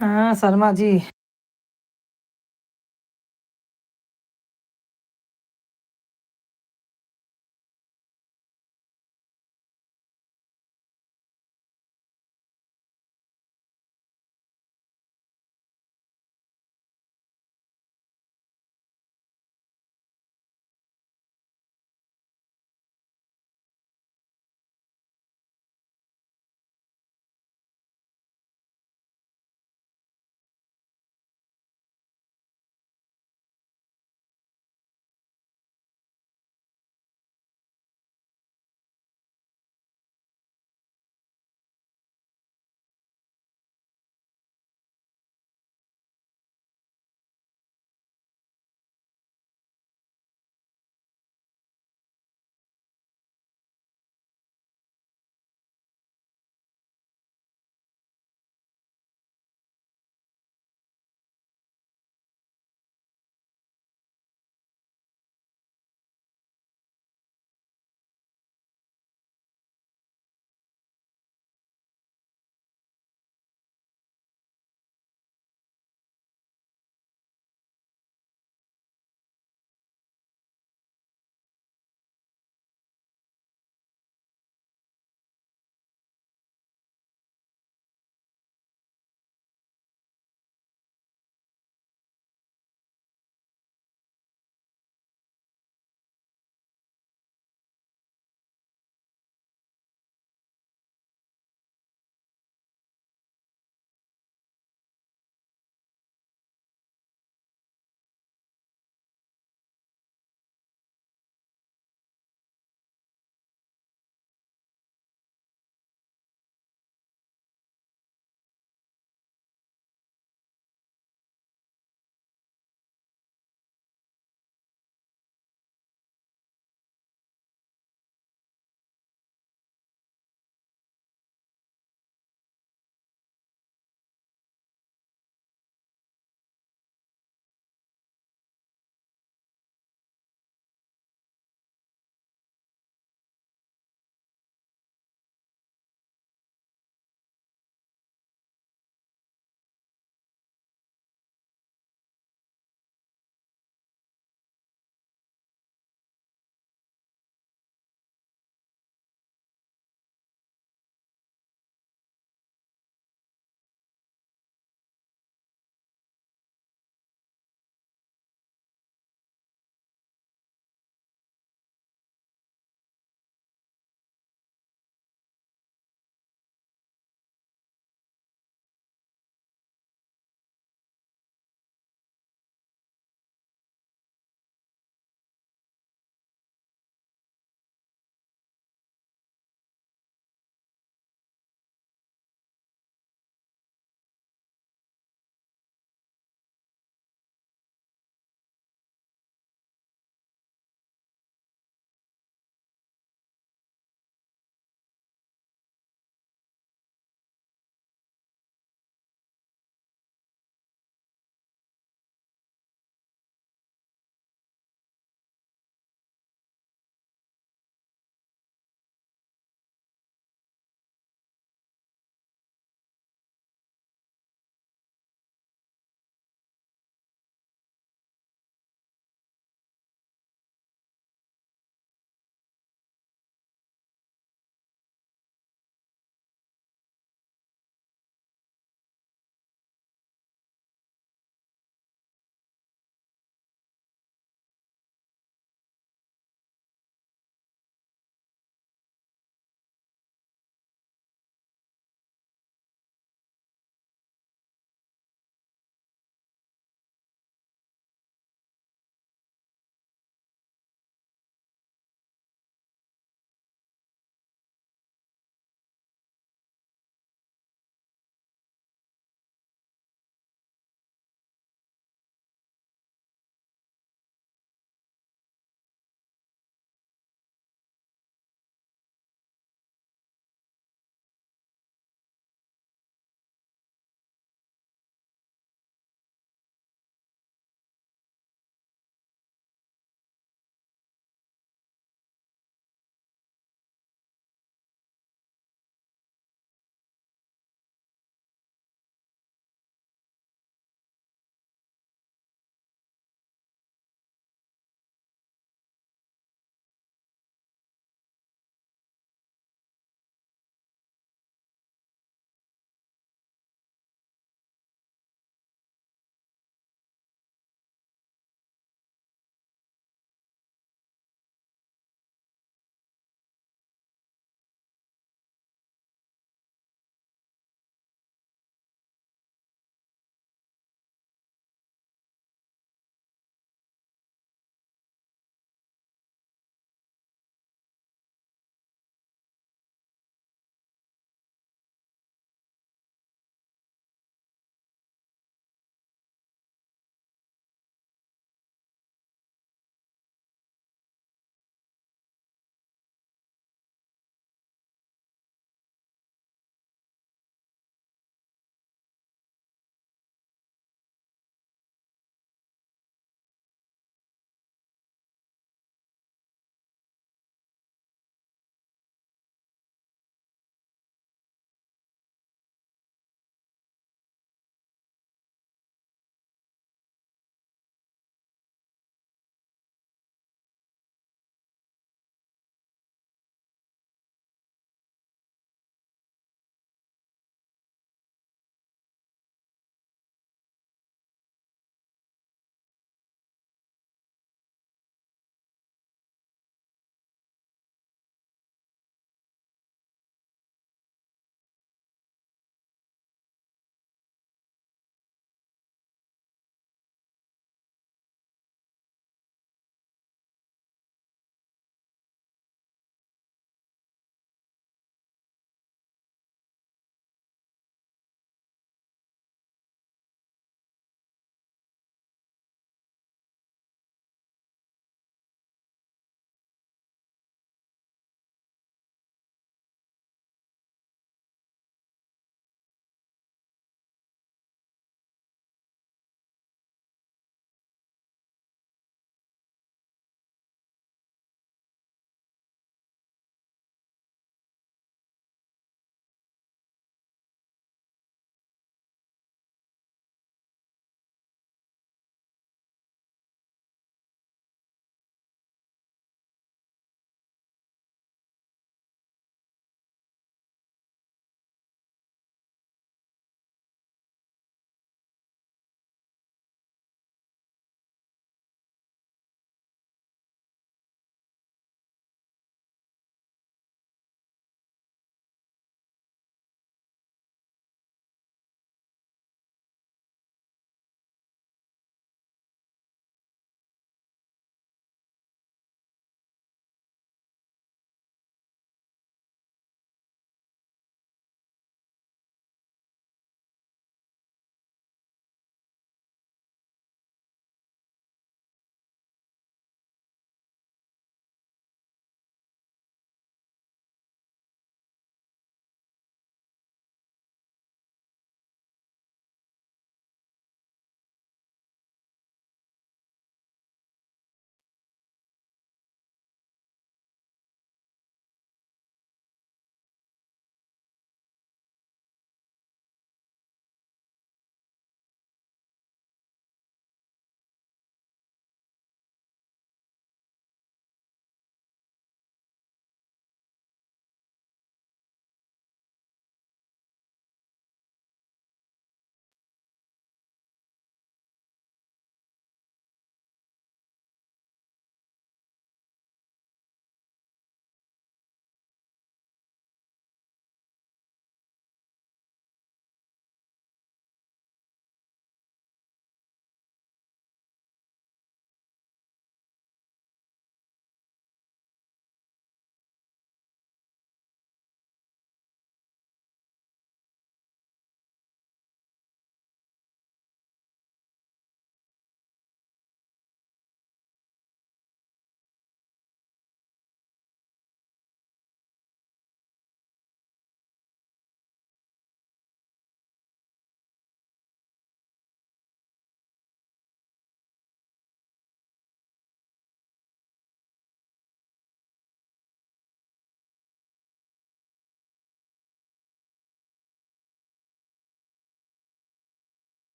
हाँ शर्मा जी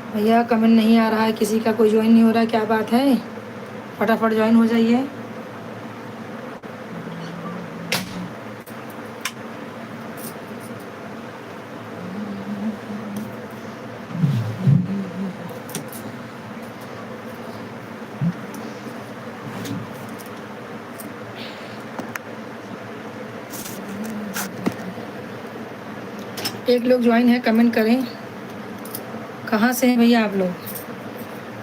भैया कमेंट नहीं आ रहा है, किसी का कोई ज्वाइन नहीं हो रहा है, क्या बात है? फटाफट ज्वाइन हो जाइए। एक लोग ज्वाइन है, कमेंट करें कहाँ से हैं भैया आप लोग।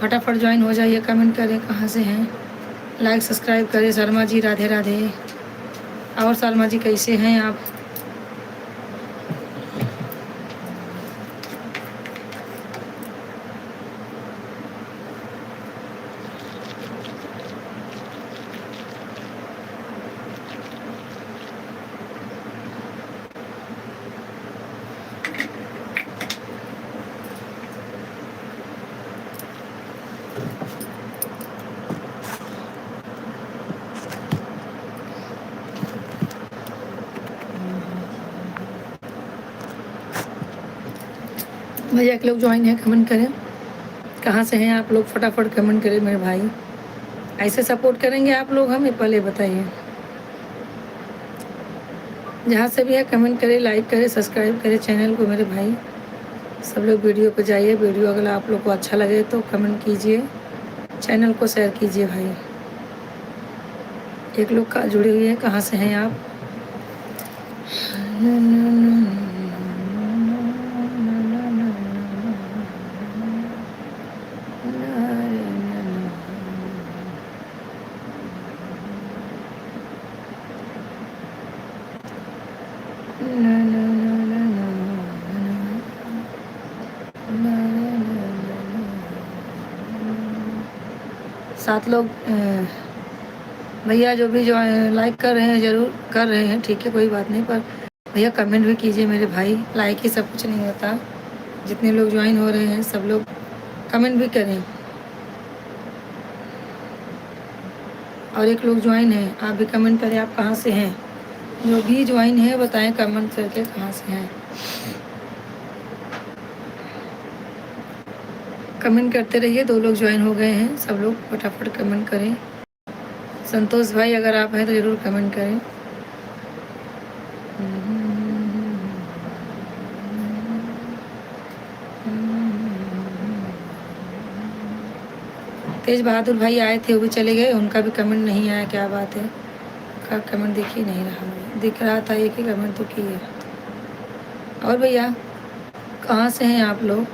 फटाफट ज्वाइन हो जाइए, कमेंट करें कहाँ से हैं, लाइक सब्सक्राइब करें। शर्मा जी राधे राधे। और शर्मा जी कैसे हैं आप? भैया एक लोग ज्वाइन है, कमेंट करें कहाँ से हैं आप लोग। फटाफट कमेंट करें मेरे भाई। ऐसे सपोर्ट करेंगे आप लोग हमें, पहले बताइए। जहाँ से भी है कमेंट करें, लाइक करें, सब्सक्राइब करें चैनल को मेरे भाई। सब लोग वीडियो पे जाइए। वीडियो अगर आप लोग को अच्छा लगे तो कमेंट कीजिए, चैनल को शेयर कीजिए भाई। एक लोग का जुड़े हुए हैं, कहाँ से हैं आप? सात लोग भैया जो भी जो लाइक कर रहे हैं, ज़रूर कर रहे हैं, ठीक है कोई बात नहीं, पर भैया कमेंट भी कीजिए मेरे भाई। लाइक ही सब कुछ नहीं होता। जितने लोग ज्वाइन हो रहे हैं सब लोग कमेंट भी करें। और एक लोग ज्वाइन हैं, आप भी कमेंट करें आप कहाँ से हैं। जो भी ज्वाइन है बताएं कमेंट करके कहाँ से हैं। कमेंट करते रहिए। 2 लोग ज्वाइन हो गए हैं, सब लोग फटाफट कमेंट करें। संतोष भाई अगर आप हैं तो ज़रूर कमेंट करें। तेज बहादुर भाई आए थे, वो भी चले गए, उनका भी कमेंट नहीं आया, क्या बात है? का कमेंट दिख ही नहीं रहा मुझे। दिख रहा था एक ही कमेंट तो किए। और भैया कहाँ से हैं आप लोग?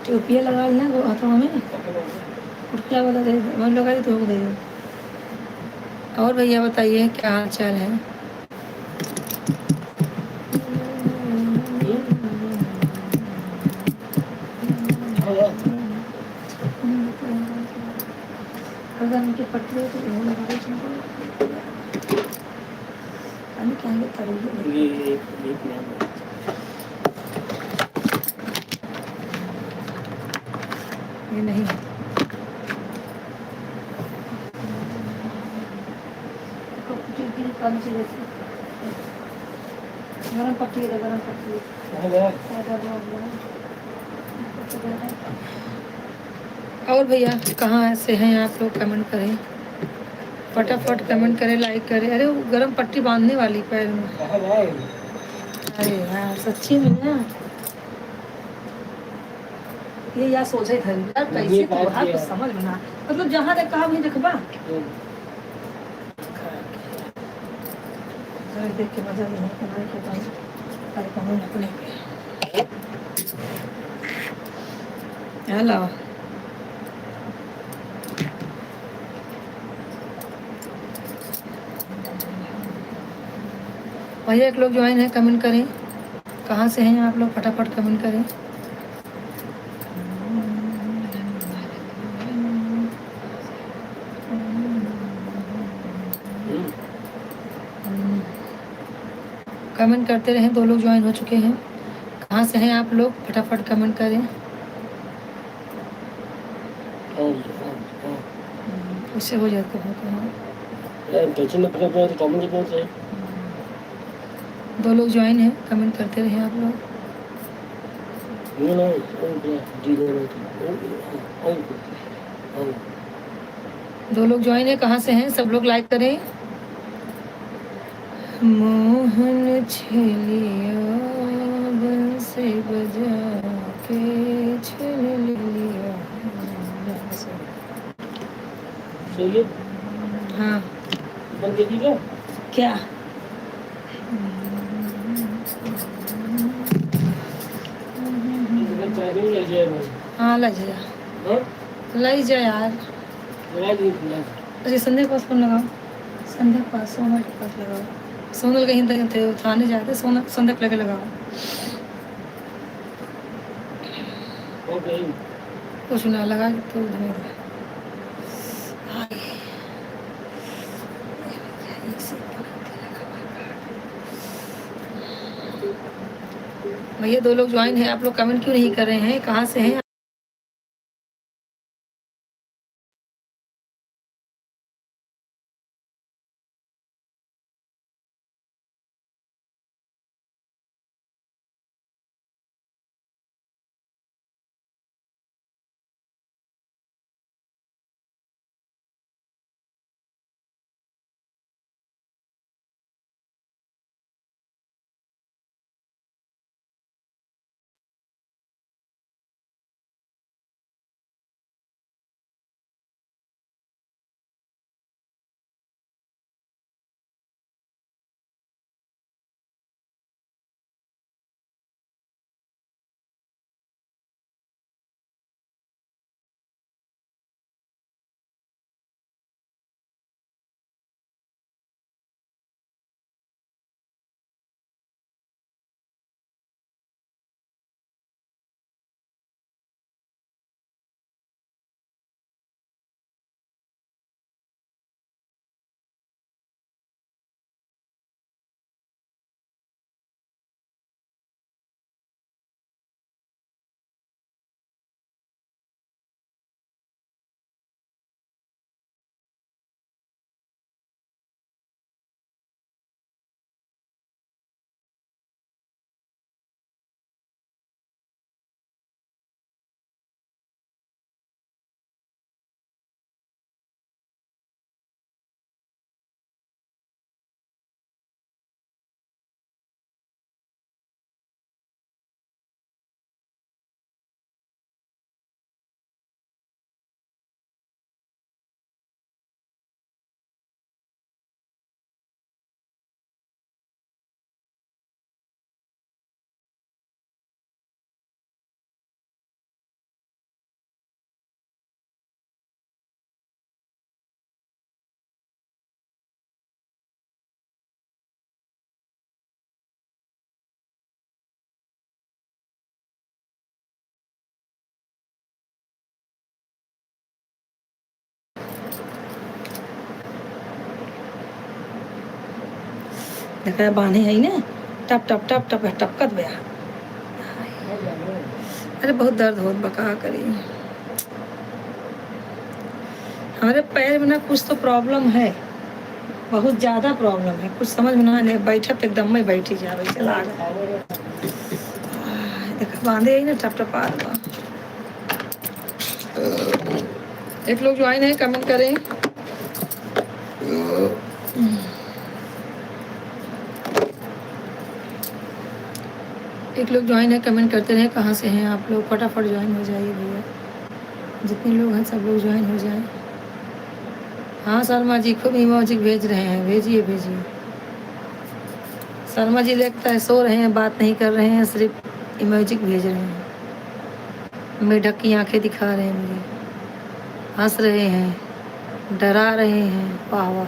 टोपिया लगा लेना वो हाथों में, कुर्ता वाला दे दो, मैं लगा दी तो दे दो। और भैया बताइए क्या हाल चाल है? अगर उनके पट्टे तो वो लगा दो तुमको। पानी क्या है तरीके ये नहीं कम से गरम पट्टी है, गरम पट्टी और भैया कहाँ से हैं आप लोग? कमेंट करें फटाफट, कमेंट करें, लाइक करें। अरे वो गरम पट्टी बांधने वाली पैर में। अरे यार सच्ची में ना, ये यार सोचे थे यार कैसे तो बात तो समझ में ना, मतलब जहाँ तक कहा वहीं देखबा। देख के मजा नहीं है के पास अरे कमल अपने हेलो। भैया एक लोग ज्वाइन है, कमेंट करें कहाँ से हैं आप लोग। फटाफट कमेंट करें। कमेंट करते रहें। 2 लोग ज्वाइन हो चुके हैं, कहाँ से हैं आप लोग? फटाफट कमेंट करें। उससे हो जाता है कमेंट 2 लोग ज्वाइन हैं, कमेंट करते रहे आप लोग। ये ना जी और 2 लोग ज्वाइन है, कहाँ से हैं सब लोग लाइक करें। मोहन छेलिया बंसी बजा के छेल लिया। चलिए हाँ बन के ठीक है क्या चाय भी लग जाए भाई हाँ लग जा हाँ लग जा यार। लगा दी लगा अरे संध्या के पास फोन लगाओ, संध्या के पास, सोनल के पास लगाओ। सोनल कहीं तक थे थाने जाते, सोनल संध्या के लगे लगाओ। ओके कुछ ना लगा तो धन्यवाद। भैया 2 लोग ज्वाइन हैं, आप लोग कमेंट क्यों नहीं कर रहे हैं, कहाँ से हैं। देखा बांधे है ना, टप टप टप टप टपकत बया। अरे बहुत दर्द हो बका करी, हमारे पैर में ना कुछ तो प्रॉब्लम है, बहुत ज़्यादा प्रॉब्लम है, कुछ समझ में ना नहीं बैठत एकदम में बैठी जा रही चला देखा बांधे ही ना टप टप आ रहा। एक लोग ज्वाइन है, कमेंट करें। एक लोग ज्वाइन है, कमेंट करते रहे कहाँ से हैं आप लोग, फटाफट ज्वाइन हो जाइए भैया, जितने लोग हैं सब लोग ज्वाइन हो जाएं। हाँ शर्मा जी खूब इमोजी भेज रहे हैं, भेजिए भेजिए। शर्मा जी लगता है सो रहे हैं, बात नहीं कर रहे हैं, सिर्फ इमोजी भेज रहे हैं, मेढक की आंखें दिखा रहे हैं मुझे, हंस रहे हैं, डरा रहे हैं। वाह वाह,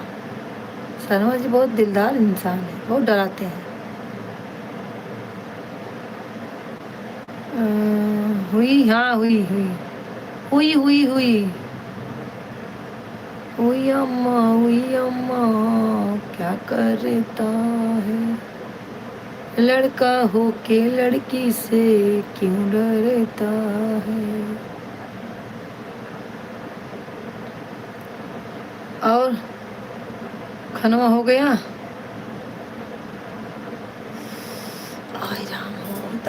शर्मा जी बहुत दिलदार इंसान है, बहुत डराते हैं। हुई हाँ हुई हुई हुई हुई हुई हुई अम्मा क्या करता है, लड़का हो के लड़की से क्यों डरता है। और खाना हो गया,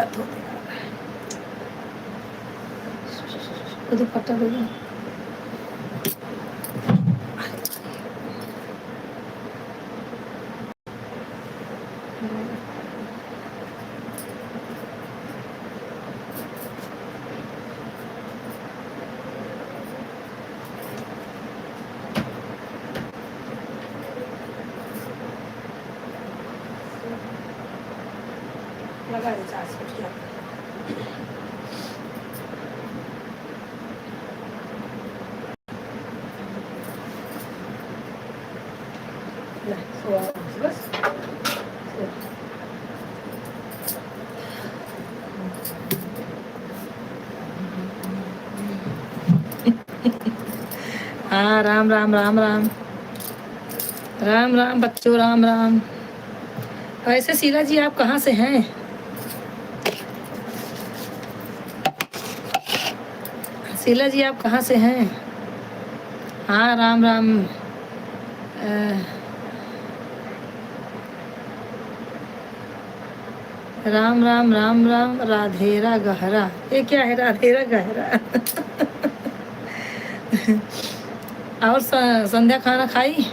दर्द होते हैं। वो दुपट्टा दे दो। लगा दे 400 क्या बस। हाँ राम राम राम राम राम राम बच्चों राम राम। वैसे शीला जी आप कहाँ से हैं? शीला जी आप कहाँ से हैं? हाँ राम राम। राम राम राम राम राधेरा गहरा। ये क्या है राधेरा गहरा? और संध्या खाना खाई?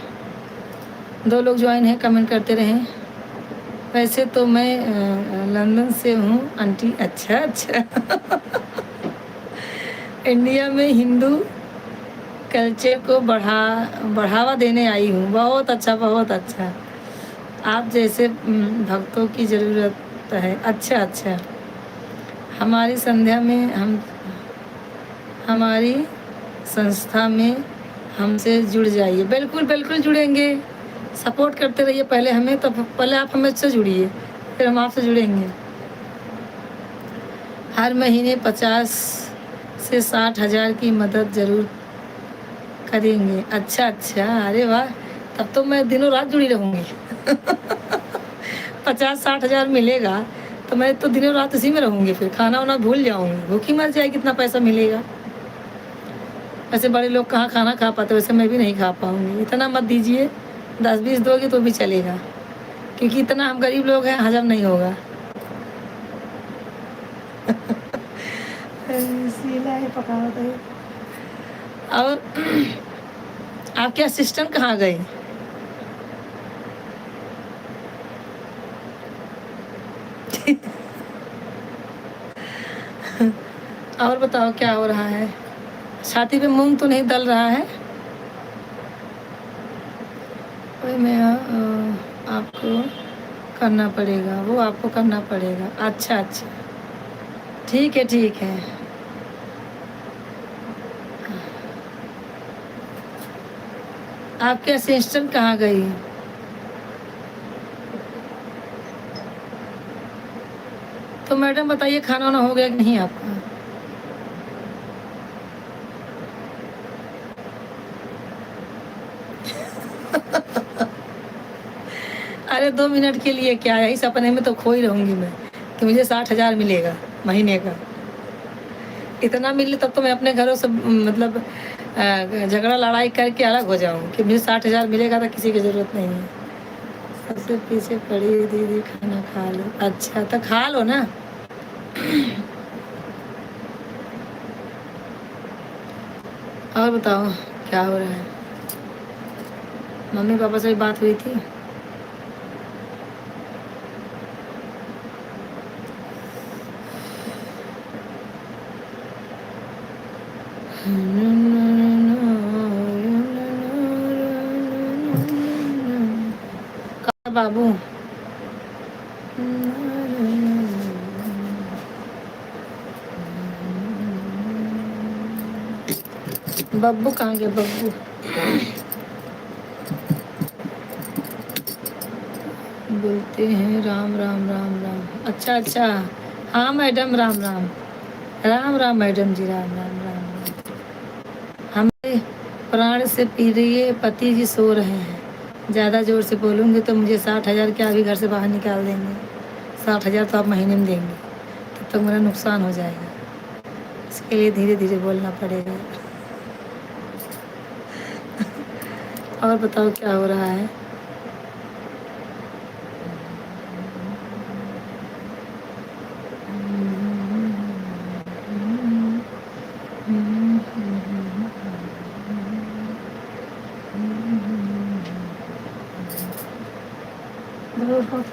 2 लोग ज्वाइन है, कमेंट करते रहें। वैसे तो मैं लंदन से हूँ आंटी। अच्छा अच्छा। इंडिया में हिंदू कल्चर को बढ़ावा देने आई हूँ। बहुत अच्छा बहुत अच्छा। आप जैसे भक्तों की ज़रूरत है। अच्छा अच्छा। हमारी संध्या में हमारी संस्था में हमसे जुड़ जाइए। बिल्कुल बिल्कुल जुड़ेंगे। सपोर्ट करते रहिए पहले हमें, तो पहले आप हमसे जुड़िए, फिर हम आपसे जुड़ेंगे। हर महीने 50 से 60 हज़ार की मदद ज़रूर करेंगे। अच्छा अच्छा, अरे वाह, तब तो मैं दिनों रात जुड़ी रहूँगी। 50-60 हज़ार मिलेगा तो मैं तो दिनों रात इसी में रहूँगी, फिर खाना वाना भूल जाऊँगी, भूखी मर जाएगी। कितना पैसा मिलेगा? ऐसे बड़े लोग कहाँ खाना खा पाते, वैसे मैं भी नहीं खा पाऊँगी। इतना मत दीजिए, 10-20 दोगे तो भी चलेगा, क्योंकि इतना हम गरीब लोग हैं, हजम नहीं होगा। सीला है पकावत है। और आपके असिस्टेंट कहाँ गए? और बताओ क्या हो रहा है? छाती पे मूंग तो नहीं दल रहा है? वही मैं आपको करना पड़ेगा, वो आपको करना पड़ेगा। अच्छा अच्छा, ठीक है ठीक है। आपके असिस्टेंट कहाँ गई? तो मैडम बताइए, खाना वाना हो गया कि नहीं आपका? अरे 2 मिनट के लिए क्या है, इस सपने में तो खो ही रहूँगी मैं कि मुझे 60 हज़ार मिलेगा महीने का। इतना मिले तब तो मैं अपने घरों से मतलब झगड़ा लड़ाई करके अलग हो जाऊँ कि मुझे 60 हज़ार मिलेगा तो किसी की ज़रूरत नहीं है। सबसे पीछे पड़ी दीदी, खाना खा लो। अच्छा तो खा लो ना। और बताओ क्या हो रहा है? मम्मी पापा से भी बात हुई थी? कहाँ बाबू? बब्बू कहाँ गए? बब्बू बोलते हैं राम राम राम राम। अच्छा अच्छा, हाँ मैडम राम राम राम राम। मैडम जी राम राम राम राम। हमारे प्राण से प्रिय पति जी सो रहे हैं। ज़्यादा ज़ोर से बोलूँगी तो मुझे 60 हज़ार क्या अभी घर से बाहर निकाल देंगे। 60 हज़ार तो आप महीने में देंगे, तब तक मेरा नुकसान हो जाएगा। इसके लिए धीरे धीरे बोलना पड़ेगा। और बताओ क्या हो रहा है? गुलाब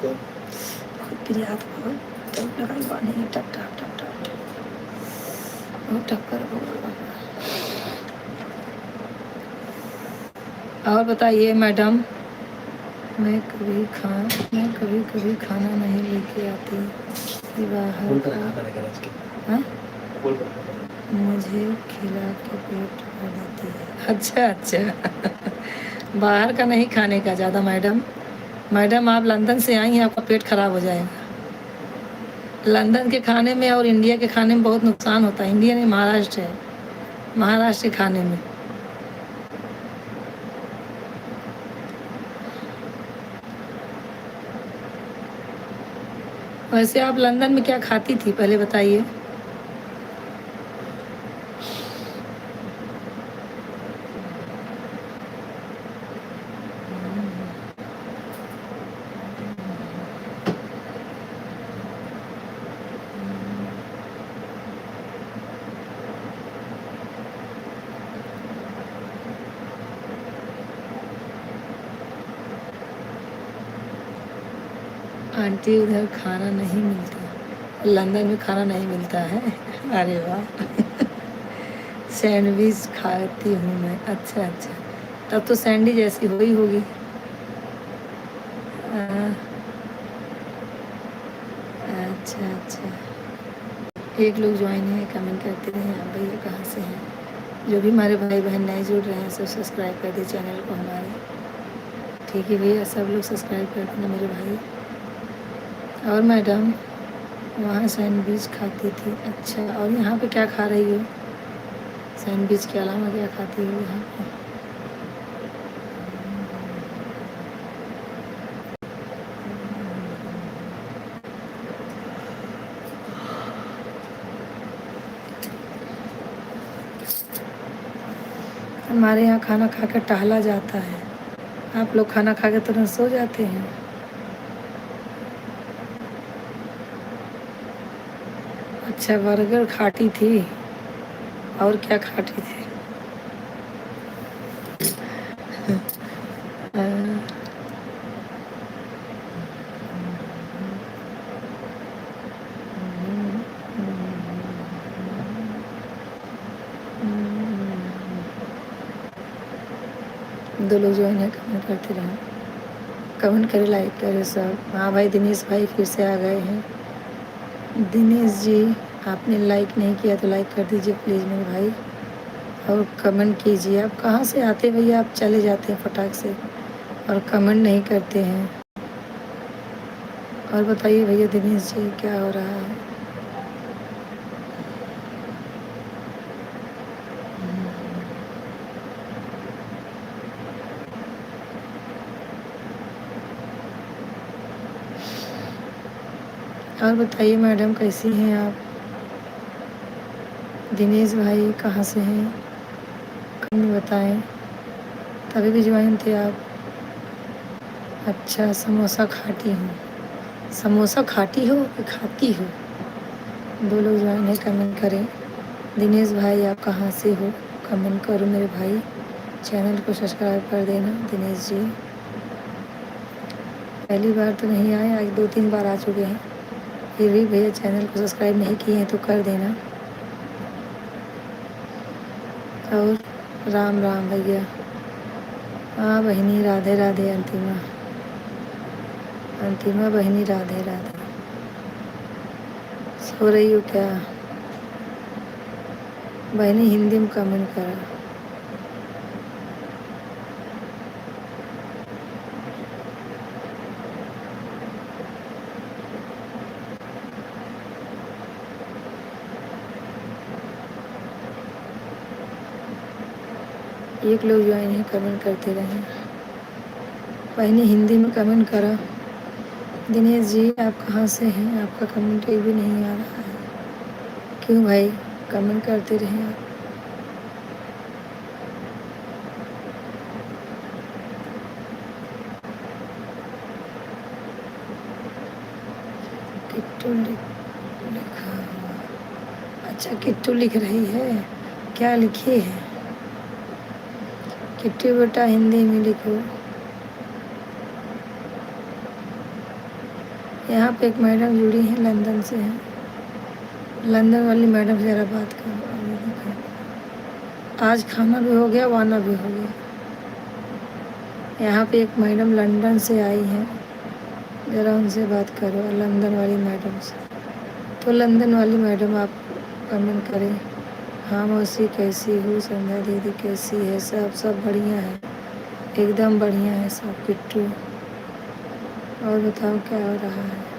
का फिर हाथ बहुत तब लगाई बांधेंगे टप टप टप टप बहुत टप कर। और बताइए मैडम, मैं कभी कभी खाना नहीं लेके आती ये बाहर का। हाँ? मुझे खिला के पेट भर देती है। अच्छा अच्छा बाहर का नहीं खाने का ज़्यादा मैडम। मैडम आप लंदन से आई हैं, आपका पेट खराब हो जाएगा। लंदन के खाने में और इंडिया के खाने में बहुत नुकसान होता है। इंडिया नहीं, महाराष्ट्र है, महाराष्ट्र के खाने में। वैसे आप लंदन में क्या खाती थी पहले बताइए। आंटी उधर खाना नहीं मिलता, लंदन में खाना नहीं मिलता है। अरे वाह सैंडविच खाती हूँ मैं। अच्छा अच्छा, तब तो सैंडी जैसी हो ही होगी। आ, अच्छा अच्छा, एक लोग ज्वाइन है, कमेंट करते रहे आप भैया कहाँ से हैं। जो भी हमारे भाई बहन नए जुड़ रहे हैं सब सब्सक्राइब कर दे चैनल को हमारे। ठीक है भैया, सब लोग सब्सक्राइब कर देना मेरे भाई। और मैडम वहाँ सैंडविच खाती थी। अच्छा, और यहाँ पे क्या खा रही हो? सैंडविच के अलावा क्या खाती हो यहाँ पे? हमारे यहाँ खाना खा कर टहला जाता है, आप लोग खाना खा के तुरंत सो जाते हैं। अच्छा, बर्गर खाती थी, और क्या खाती थी? दो लोग जो है कमेंट करते रहे, कमेंट करे, लाइक करे सब। हाँ भाई, दिनेश भाई फिर से आ गए हैं। दिनेश जी, आपने लाइक नहीं किया तो लाइक कर दीजिए प्लीज़ मेरे भाई, और कमेंट कीजिए। आप कहाँ से आते भैया, आप चले जाते हैं फटाक से और कमेंट नहीं करते हैं। और बताइए भैया दिनेश जी, क्या हो रहा है? और बताइए मैडम कैसी हैं आप? दिनेश भाई कहाँ से हैं, कमेंट बताएं। तभी भी ज्वाइन थे आप। अच्छा, समोसा खाती हूँ। समोसा खाती हो कि खाती हो? दो लोग ज्वाइन है, कमेंट करें। दिनेश भाई आप कहाँ से हो, कमेंट करो मेरे भाई। चैनल को सब्सक्राइब कर देना दिनेश जी। पहली बार तो नहीं आए, आज 2-3 बार आ चुके हैं, फिर भी भैया चैनल को सब्सक्राइब नहीं किए हैं तो कर देना। और राम राम भैया। हाँ बहिनी, राधे राधे। अंतिमा, अंतिमा बहिनी, राधे राधे। सो रही हो क्या बहनी? हिंदी में कमेंट करा। एक लोग ज्वाइन है, कमेंट करते रहें। बहनी हिंदी में कमेंट करा। दिनेश जी आप कहाँ से हैं, आपका कमेंट एक भी नहीं आ रहा है, क्यों भाई? कमेंट करते रहें आप। किट्टू लिखा हुआ, अच्छा किट्टू लिख रही है, क्या लिखी है? किट्टू बेटा हिंदी में लिखो। यहाँ पे एक मैडम जुड़ी हैं, लंदन से हैं। लंदन वाली मैडम से ज़रा बात करो। अभी देखो आज खाना भी हो गया, वाना भी हो गया। यहाँ पे एक मैडम लंदन से आई हैं, ज़रा उनसे बात करो, लंदन वाली मैडम से। तो लंदन वाली मैडम आप कमेंट करें। हाँ मौसी कैसी हो, संध्या दीदी कैसी है? सब बढ़िया है, एकदम बढ़िया है सब। किट्टू और बताओ क्या हो रहा है?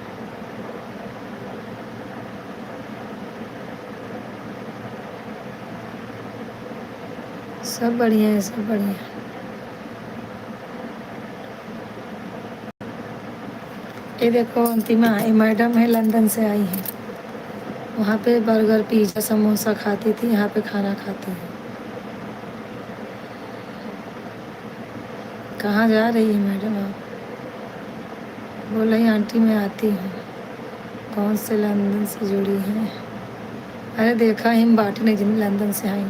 सब बढ़िया है, सब बढ़िया। ये देखो अंतिमा, ये मैडम है लंदन से आई है। वहाँ पे बर्गर पिज़्ज़ा समोसा खाती थी, यहाँ पे खाना खाती है। कहाँ जा रही है मैडम आप? बोल रही आंटी मैं आती हूँ। कौन से लंदन से जुड़ी हैं? अरे देखा हिम बाटी ने जिन लंदन से आई।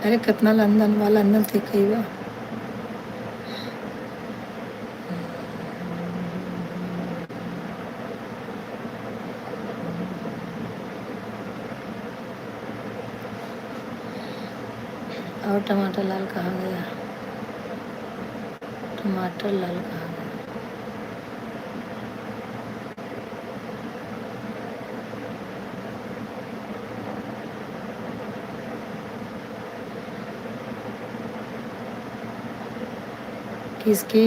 अरे कितना लंदन थे कई बार। और टमाटर लाल कहाँ गया? टमाटर लाल कहाँ गया? किसकी?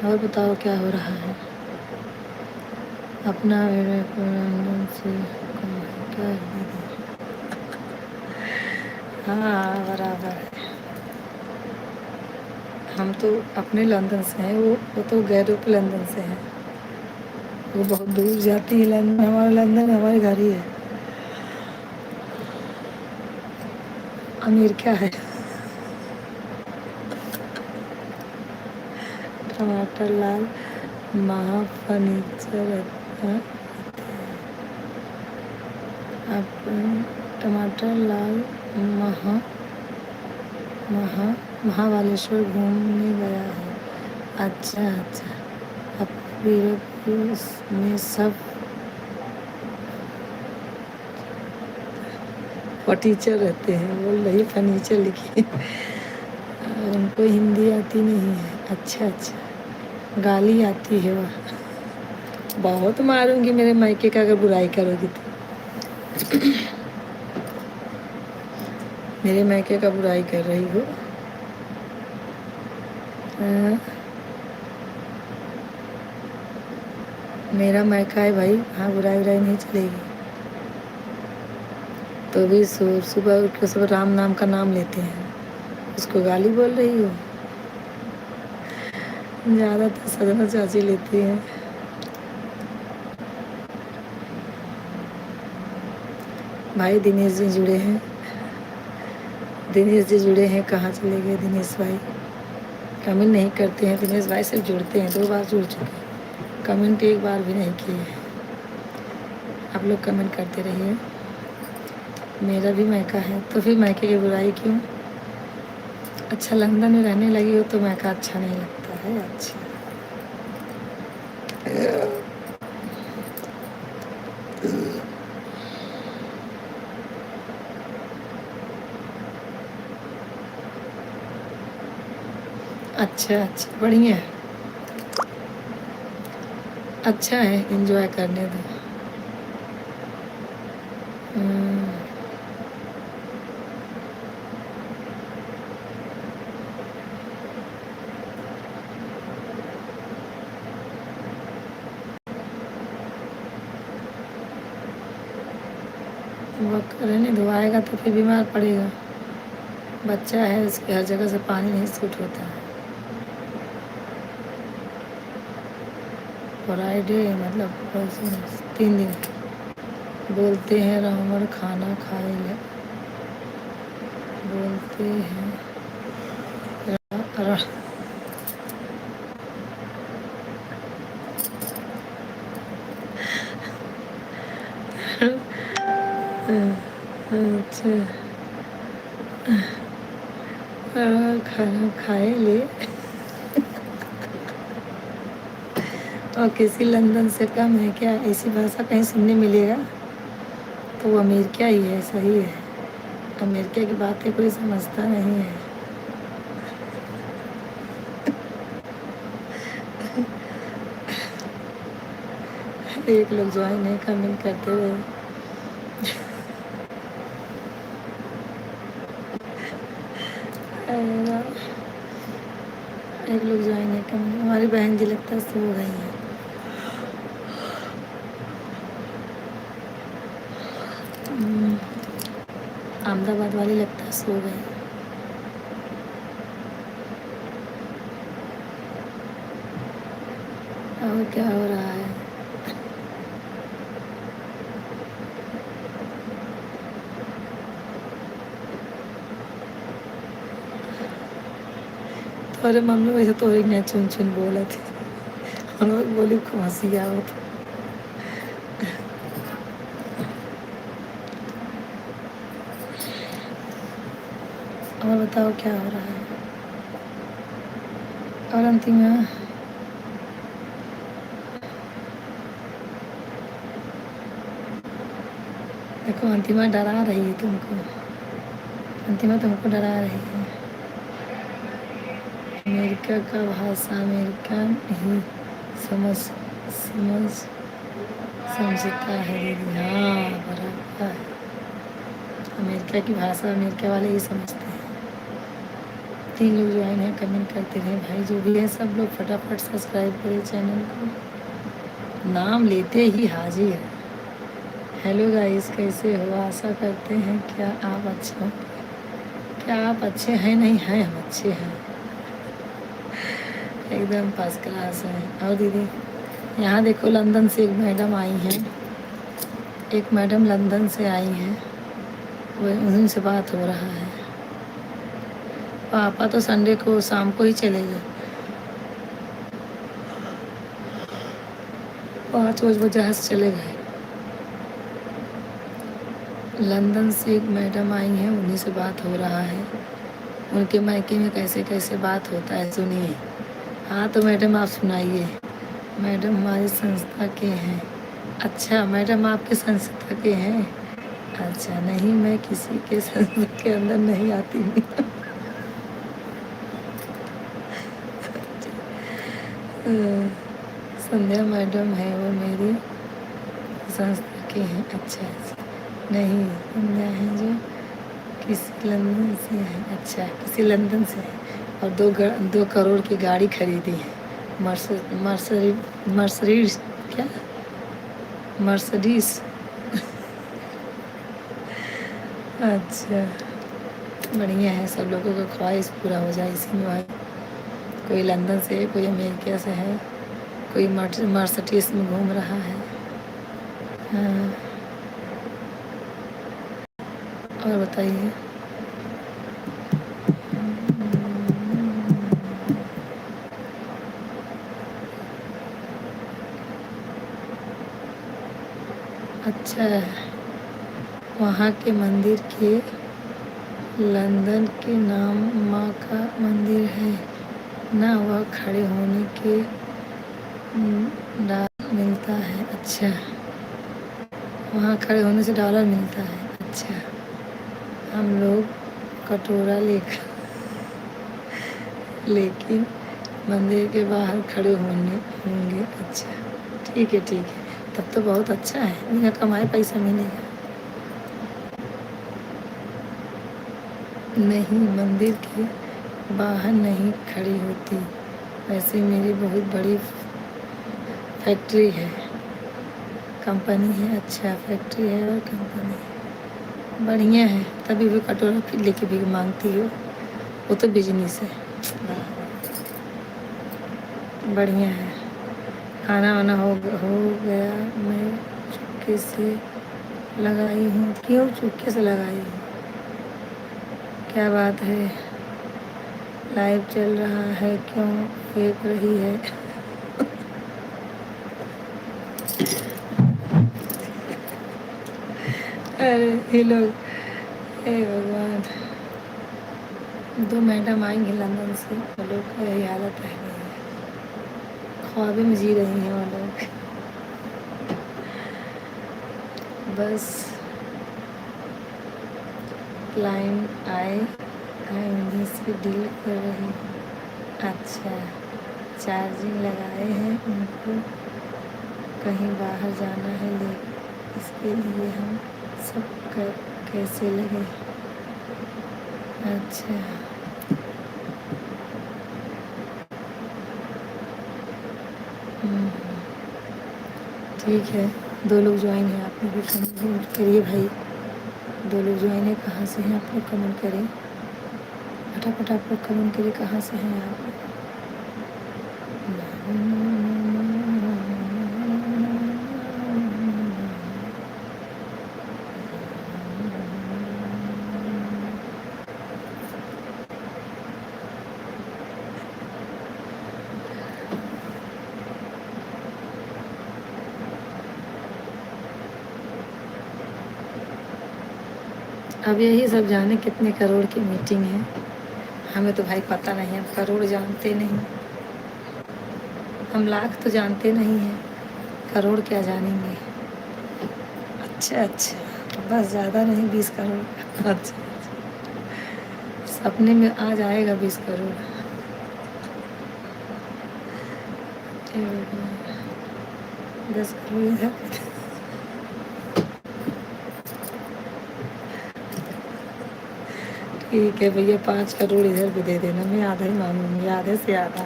और बताओ क्या हो रहा है? अपना लंदन से कौन है? क्या है दीदी? हाँ बराबर है। हम तो अपने लंदन से हैं, वो तो गैरों पे लंदन से हैं। वो बहुत दूर जाती है लंदन, हमारा लंदन हमारे घर ही है। अमीर क्या है? टमाटर लाल महा फर्नीचर आप टमाटर लाल महा महा महाबालेश्वर घूमने गया है। अच्छा अच्छा। अब वीरपुर में सब फर्नीचर रहते हैं। बोल रही फर्नीचर लिखी। उनको हिंदी आती नहीं है। अच्छा अच्छा, गाली आती है वह। बहुत मारूंगी मेरे मायके का अगर बुराई करोगी तो। मेरे मायके का बुराई कर रही हो। हाँ, मेरा मायका है भाई, हाँ बुराई बुराई नहीं चलेगी। तो भी सुबह उठ के सब राम नाम का नाम लेते हैं, उसको गाली बोल रही हो। ज़्यादातर सदमा चाची लेती हैं। भाई दिनेश जी जुड़े हैं, दिनेश जी जुड़े हैं। कहाँ चले गए दिनेश भाई? कमेंट नहीं करते हैं दिनेश भाई, सिर्फ जुड़ते हैं। 2 बार जुड़ चुके हैं, कमेंट एक बार भी नहीं किए हैं। आप लोग कमेंट करते रहिए। मेरा भी मायका है तो फिर मायके की बुराई क्यों? अच्छा लंदन में रहने लगी हो तो मायका अच्छा नहीं लगता है। अच्छा अच्छा अच्छा बढ़िया है, अच्छा है, एंजॉय करने दो। हम्म, वक्त रहने दो, आएगा तो फिर बीमार पड़ेगा। बच्चा है, उसके हर जगह से पानी नहीं सूट होता है। फ्राइडे मतलब परसों 3 दिन बोलते हैं रावण खाना खाए ले, बोलते हैं रा, अच्छा खाना खाए ले। और किसी लंदन से कम है क्या? ऐसी भाषा कहीं सुनने मिलेगा? तो वो अमेरिका ही है, सही है। अमेरिका की बातें कोई समझता नहीं है। एक लोग ज्वाइन है कमेंट करते हुए। एक लोग ज्वाइन है कमेंट। हमारी बहन जी लगता है सो गई है। अहमदाबाद वाली लगता है सो गई। और क्या हो रहा है? तोरे मम्मी वैसे तोरे ने चुन चुन बोला थे। हम लोग बोली खूब हंसी आवत। और बताओ क्या हो रहा है? और अंतिमा देखो, अंतिमा डरा रही है तुमको। अंतिमा तुमको डरा रही है। अमेरिका का भाषा अमेरिका ही समझ समझ समझता है दीदी। हाँ बराबर। अमेरिका की भाषा अमेरिका वाले ही समझते हैं। 3 लोग ज्वाइन है, कमेंट करते रहे भाई। जो भी है सब लोग फटाफट सब्सक्राइब करें चैनल को। नाम लेते ही हाजिर। हेलो गाइस, कैसे हो? आशा करते हैं क्या आप अच्छे हो। क्या आप अच्छे हैं? नहीं हैं, हम अच्छे हैं एकदम फर्स्ट क्लास है। और दीदी यहाँ देखो, लंदन से एक मैडम आई हैं। एक मैडम लंदन से आई हैं, वो उन्हीं से बात हो रहा है। पापा तो संडे को शाम को ही चले गए। 5 बजे जहाज चले गए। लंदन से एक मैडम आई हैं, उन्हीं से बात हो रहा है। उनके मायके में कैसे कैसे बात होता है सुनिए। हाँ तो मैडम आप सुनाइए। मैडम हमारी संस्था के हैं। अच्छा मैडम आपके संस्था के हैं? अच्छा नहीं, मैं किसी के संस्था के अंदर नहीं आती हूँ। संध्या मैडम है, वो मेरी संस्था के हैं। अच्छा नहीं, संध्या है जो किसी लंदन से है। अच्छा किसी लंदन से है। और 2 करोड़ की गाड़ी खरीदी है। मर्सरीज क्या मर्सडीज। अच्छा बढ़िया है, सब लोगों का ख्वाहिश पूरा हो जाए इसी में भाई। कोई लंदन से है, कोई अमेरिका से है, कोई मर्सडीज में घूम रहा है। हाँ और बताइए। अच्छा वहाँ के मंदिर के लंदन के नाम माँ का मंदिर है ना, वह खड़े होने के डॉलर मिलता है। अच्छा वहाँ खड़े होने से डॉलर मिलता है। अच्छा हम लोग कटोरा लेकर लेकिन मंदिर के बाहर खड़े होंगे। अच्छा ठीक है ठीक है, तब तो बहुत अच्छा है, बिना कमाए पैसा मिलेगा। नहीं मंदिर के बाहर नहीं खड़ी होती, वैसे मेरी बहुत बड़ी फैक्ट्री है, कंपनी है। अच्छा फैक्ट्री है और कंपनी है। बढ़िया है, तभी भी कटोरा फिर लेके भी मांगती हो। वो तो बिजनेस है। बढ़िया है। खाना वाना हो गया। मैं चुपके से लगाई हूँ। क्यों चुपके से लगाई हूँ? क्या बात है? लाइव चल रहा है, क्यों फेंक रही है? अरे ये लोग, हे भगवान। 2 मैडम आएंगी लंदन से, वो लोग का यही हालत है। ख्वाबे में जी रही हैं वो लोग। बस क्लाइंट आए उन्हीं से डील कर रही हूँ। अच्छा, चार्जिंग लगाए हैं, उनको कहीं बाहर जाना है, ले इसके लिए हम सब कैसे लगे? अच्छा, हम्म, ठीक है। 2 लोग ज्वाइन हैं, आप लोग भी कमेंट करिए भाई। 2 लोग ज्वाइन है, कहाँ से हैं आप लोग? कमेंट करें फटाफट। आप लोग कमेंट करिए कहाँ से हैं आप। अब यही सब जाने कितने करोड़ की मीटिंग है, हमें तो भाई पता नहीं, हम करोड़ जानते नहीं, हम लाख तो जानते नहीं हैं, करोड़ क्या जानेंगे। अच्छा अच्छा, बस ज़्यादा नहीं, 20 करोड़। अच्छा, सपने में आ जाएगा 20 करोड़। हे भगवान, 10 करोड़ इधर। ठीक है भैया, 5 करोड़ इधर भी दे देना, मैं आधा ही मांगूंगी, आधे से आधा।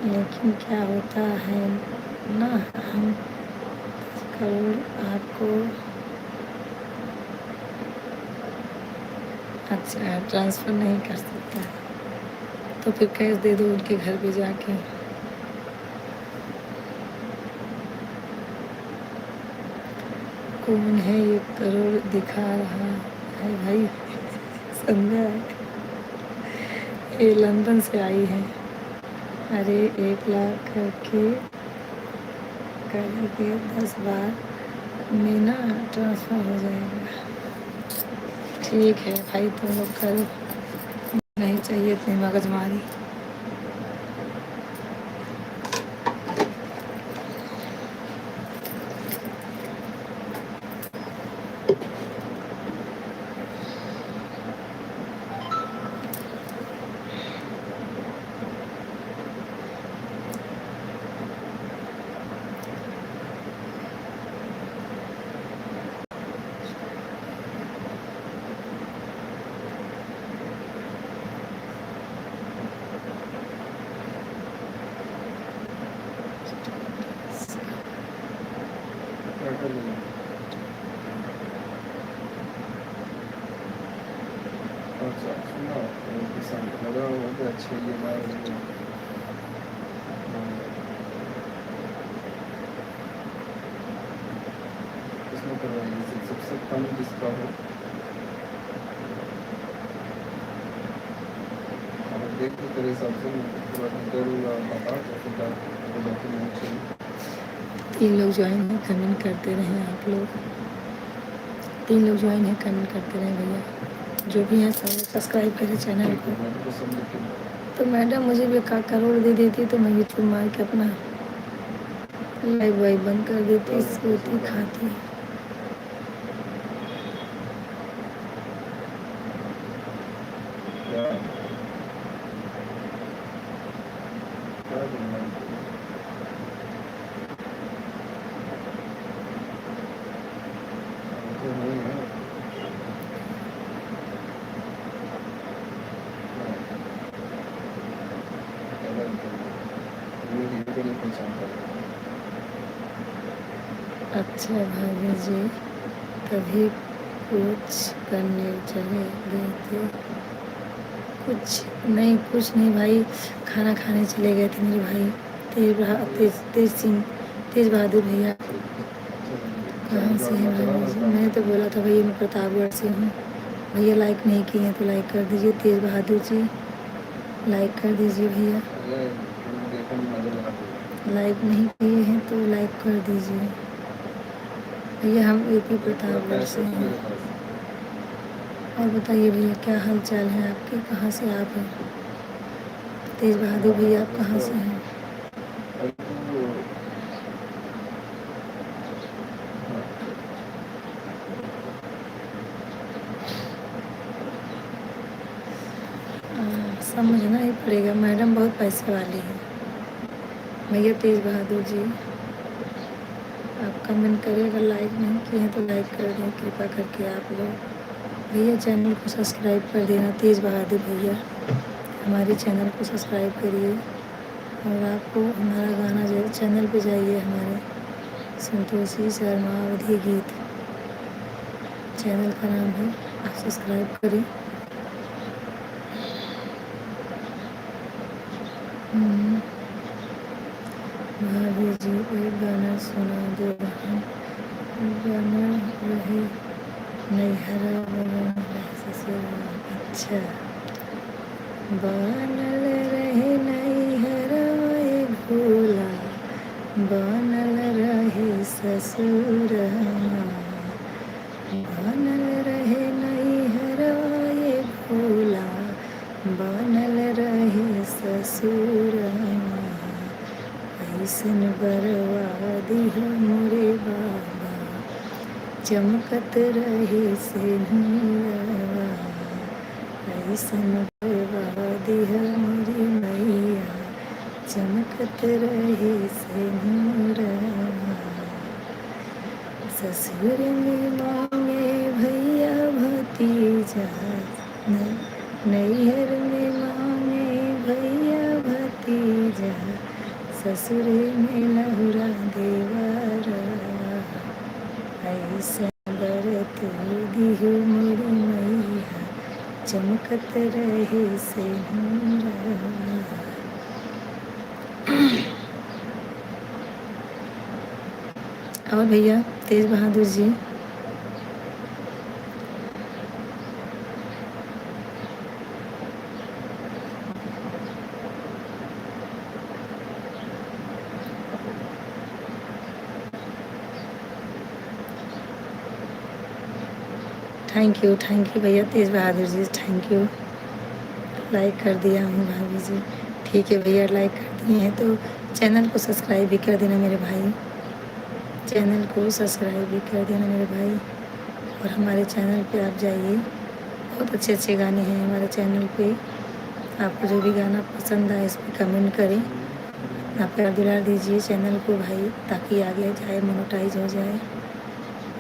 लेकिन क्या होता है ना, हम करोड़ आपको, अच्छा ट्रांसफ़र नहीं कर सकता, तो फिर कैश दे दो उनके घर पे जाके। कौन है ये करोड़ दिखा रहा है भाई? संध्या है, ये लंदन से आई है। अरे 1 लाख करके 10 बार में ना ट्रांसफ़र हो जाएगा। ठीक है भाई, तुम लोग करो, नहीं चाहिए इतनी मगजमारी। क्या कर रही हो? अच्छा सुना, किसान लगा हुआ तो अच्छे ये मार किसने करवाई? सबसे कम जिसका हो, और देख तो तेरे हिसाब से पूरा करूँगा, बता तो फिर डॉक्यूमेंट चाहिए। 3 लोग ज्वाइन हैं, कमेंट करते रहें आप लोग। 3 लोग ज्वाइन हैं, कमेंट करते रहें भैया। जो भी हैं सब सब्सक्राइब करें चैनल को। मेरे को सब लिख के तो मैडम मुझे भी करोड़ दे देती तो मैं यूट्यूब मार के अपना लाइव वाइव बंद कर देती, सोती खाती। क्या क्या करना है? तो नहीं है। ये वीडियो के लिए पहचान कर। अच्छा भाभी जी, कभी कुछ करने चले गए थे? कुछ नहीं भाई, खाना खाने चले गए थे मेरे भाई। तेज बहादुर भैया कहाँ से हैं भाई जी? मैंने तो बोला था भैया मैं प्रतापगढ़ से हूँ। भैया लाइक नहीं किए हैं तो लाइक कर दीजिए। तेज बहादुर जी लाइक कर दीजिए भैया। लाइक नहीं किए हैं तो लाइक कर दीजिए भैया। हम यूपी प्रतापगढ़ से हैं। और बताइए भैया क्या हाल चाल है आपके, कहाँ से आप हैं? तेज बहादुर भैया आप कहाँ से हैं? समझना ही पड़ेगा, मैडम बहुत पैसे वाली है। भैया तेज बहादुर जी आप कमेंट करें, अगर लाइक नहीं किए हैं तो लाइक कर दें कृपा करके आप लोग। भैया चैनल को सब्सक्राइब कर देना। तेज बहादुर भैया हमारे चैनल को सब्सक्राइब करिए। और आपको हमारा गाना जो चैनल पे जाइए, हमारे संतोषी शर्मा अवधि गीत चैनल का नाम है, आप सब्सक्राइब करें। भाभी जी एक गाना सुना दो, गाना रहे नैहरा ससुरा। अच्छा, बनल रहे नैहरा भोला, बनल रहे ससुरा, बनल रहे नैहरा भोला, बनल रहे ससुरा। ऐसन बर्बादी है मोरे बाबा, चमकत रहे से नूरवा। ऐसन बर्बादी है मोरी मैया, चमकत रहे से नूरवा। ससुर में मांगे भैया भतीजा, नैहर में मांगे भैया भतीजा, ससुर में लहुरा देवरा। ऐसन बरत दिहु मोरी मैया, चमकत रहे से नूरवा। और भैया तेज बहादुर जी थैंक यू भैया तेज Bahadur ji, thank you. Like कर दिया हूँ भाभी जी, ठीक है भैया। लाइक कर दिए हैं तो चैनल को सब्सक्राइब भी कर देना मेरे भाई, चैनल को सब्सक्राइब भी कर देना मेरे भाई। और हमारे चैनल पे आप जाइए, बहुत अच्छे अच्छे गाने हैं हमारे चैनल पे। आपको जो भी गाना पसंद आए इस पर कमेंट करें, आप प्यार दुलार दीजिए चैनल को भाई, ताकि आगे जाए मोनेटाइज हो जाए।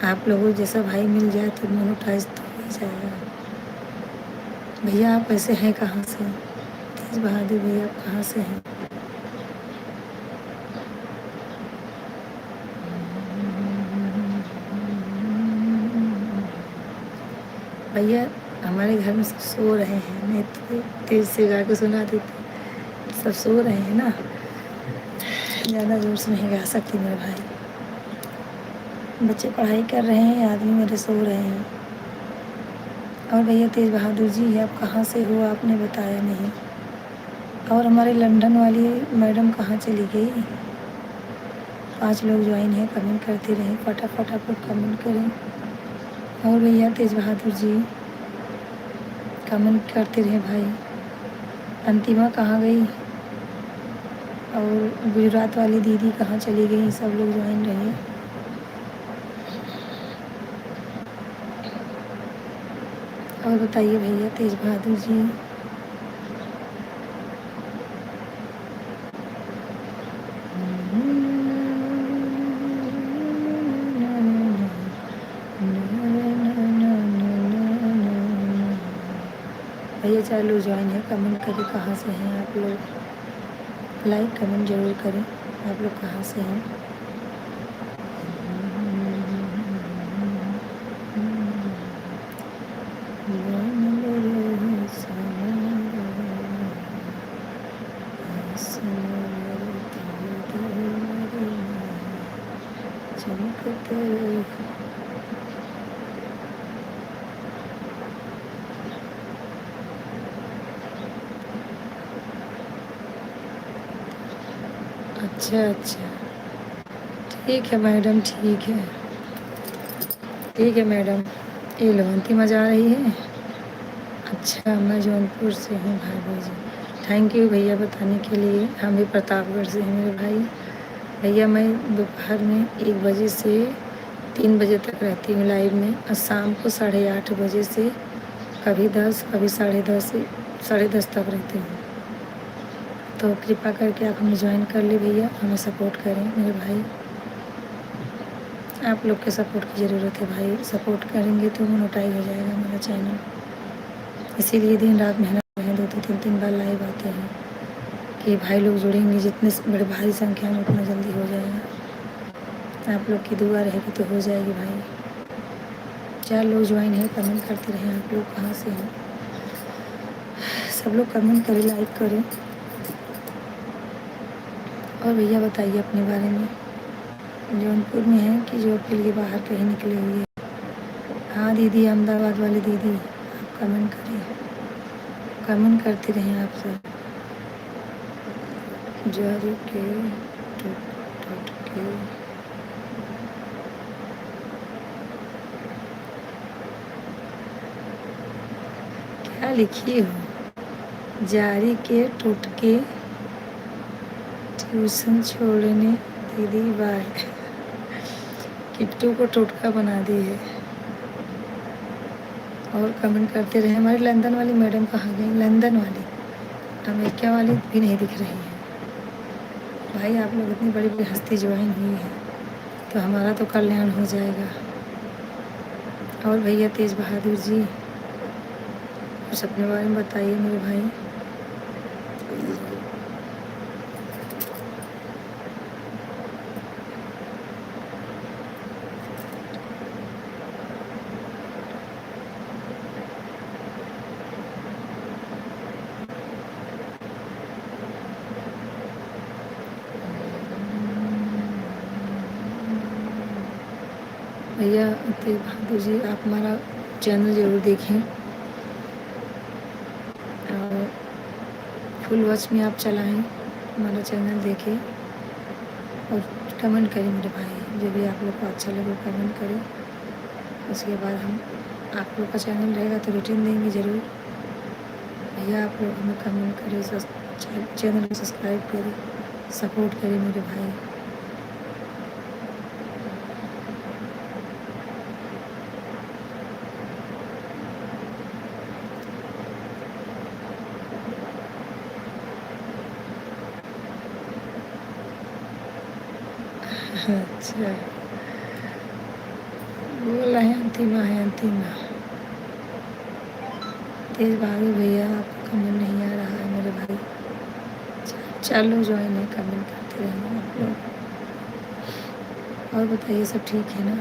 आप लोगों जैसा भाई मिल जाए तो मोनेटाइज तो हो ही जाएगा। भैया आप ऐसे हैं कहाँ से? तेज बहादुर भैया आप कहाँ से हैं? भैया हमारे घर में सब सो रहे हैं, मैं तो तेज से गा के सुना देती। सब सो रहे हैं ना, ज़्यादा जोर से नहीं गा सकती मेरे भाई। बच्चे पढ़ाई कर रहे हैं, आदमी मेरे सो रहे हैं। और भैया तेज बहादुर जी आप कहाँ से हो, आपने बताया नहीं। और हमारे लंदन वाली मैडम कहाँ चली गई? 5 लोग ज्वाइन हैं, कमेंट करते रहें, फटाफट आप लोग कमेंट करें। और भैया तेज बहादुर जी कमेंट करते रहे भाई। अंतिमा कहाँ गई? और गुजरात वाली दीदी कहाँ चली गई? सब लोग ज्वाइन रहे। और बताइए भैया तेज बहादुर जी भैया 4 लोग ज्वाइन है, कमेंट करें कहाँ से हैं आप लोग। लाइक कमेंट ज़रूर करें, आप लोग कहाँ से हैं। चमकते रहो। अच्छा अच्छा, ठीक है मैडम, ठीक है, ठीक है मैडम। ये लो अंतिमा जा रही है। अच्छा, मैं जौनपुर से हूँ भाभी जी। थैंक यू भैया बताने के लिए। हम भी प्रतापगढ़ से हैं मेरे भाई। भैया मैं दोपहर में 1 बजे से 3 बजे तक रहती हूँ लाइव में, और शाम को 8:30 बजे से कभी 10, कभी 10:30, 10:30 तक रहती हूँ। तो कृपा करके आप हमें ज्वाइन कर ले भैया, हमें सपोर्ट करें मेरे भाई। आप लोग के सपोर्ट की ज़रूरत है भाई। सपोर्ट करेंगे तो मोनेटाइज हो जाएगा मेरा चैनल। इसीलिए दिन रात मेहनत कर रहे हैं, 2-2 3-3 बार लाइव आते हैं कि भाई लोग जुड़ेंगे, जितने बड़े भारी संख्या में उतना जल्दी हो जाएगा। आप लोग की दुआ रहेगी तो हो जाएगी भाई। 4 लोग ज्वाइन हैं, कमेंट करते रहें। आप लोग कहाँ से हैं? सब लोग कमेंट करें, लाइक करें। और भैया बताइए अपने बारे में। जौनपुर में है कि जॉब के लिए बाहर कहीं निकले हुए हैं? हाँ दीदी, अहमदाबाद वाली दीदी, आप कमेंट करें, कमेंट करते रहें आप सब। जारी के टोटके क्या लिखी हो? जारी के टोटके ट्यूशन छोड़ने दीदी बाय। किट्टू को टोटका बना दी है। और कमेंट करते रहे। हमारी लंदन वाली मैडम कहाँ गई? लंदन वाली, अमेरिका वाली भी नहीं दिख रही है। भाई आप लोग इतनी बड़ी बड़ी हस्ती ज्वाइन हुई है तो हमारा तो कल्याण हो जाएगा। और भैया तेज बहादुर जी, कुछ अपने बारे में बताइए मेरे भाई। भैया तेज बहादुर जी, आप हमारा चैनल ज़रूर देखें और फुल वॉच में आप चलाएं, हमारा चैनल देखें और कमेंट करें मेरे भाई। जो भी आप लोग को अच्छा लगे कमेंट करें। उसके बाद हम आप लोग का चैनल रहेगा तो रूटीन देंगे ज़रूर। भैया आप लोग हमें कमेंट करें, चैनल को सब्सक्राइब करें, सपोर्ट करें मेरे भाई। अच्छा, बोल रहे हैं अंतिमा है, अंतिमा। तेज बहादुर भैया आपका कमेंट नहीं आ रहा है मेरे भाई। चलो ज्वाइन है, कमेंट करते रहेंगे आप लोग। और बताइए सब ठीक है ना?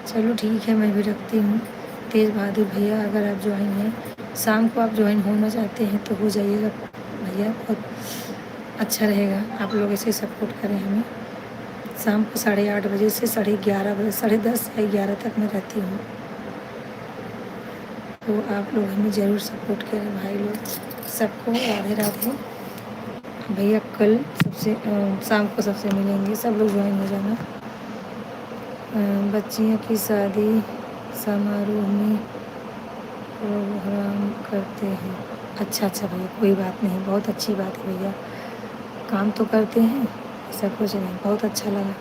चलो ठीक है, मैं भी रखती हूँ। तेज बहादुर भैया अगर आप ज्वाइन हैं, शाम को आप ज्वाइन होना चाहते हैं तो हो जाइएगा भैया, बहुत अच्छा रहेगा। आप लोग ऐसे सपोर्ट करें हमें। शाम को 8:30 बजे से 11:30 बजे, 10:30 या 11 तक मैं रहती हूँ। तो आप लोग हमें ज़रूर सपोर्ट करें भाई लोग। सबको राधे राधे। भैया कल सबसे शाम को सबसे मिलेंगे, सब लोग ज्वाइन हो जाना। बच्चियों की शादी समारोह में प्रोग्राम करते हैं। अच्छा अच्छा भैया, कोई बात नहीं, बहुत अच्छी बात है भैया। काम तो करते हैं, ऐसा कुछ नहीं, बहुत अच्छा लगा।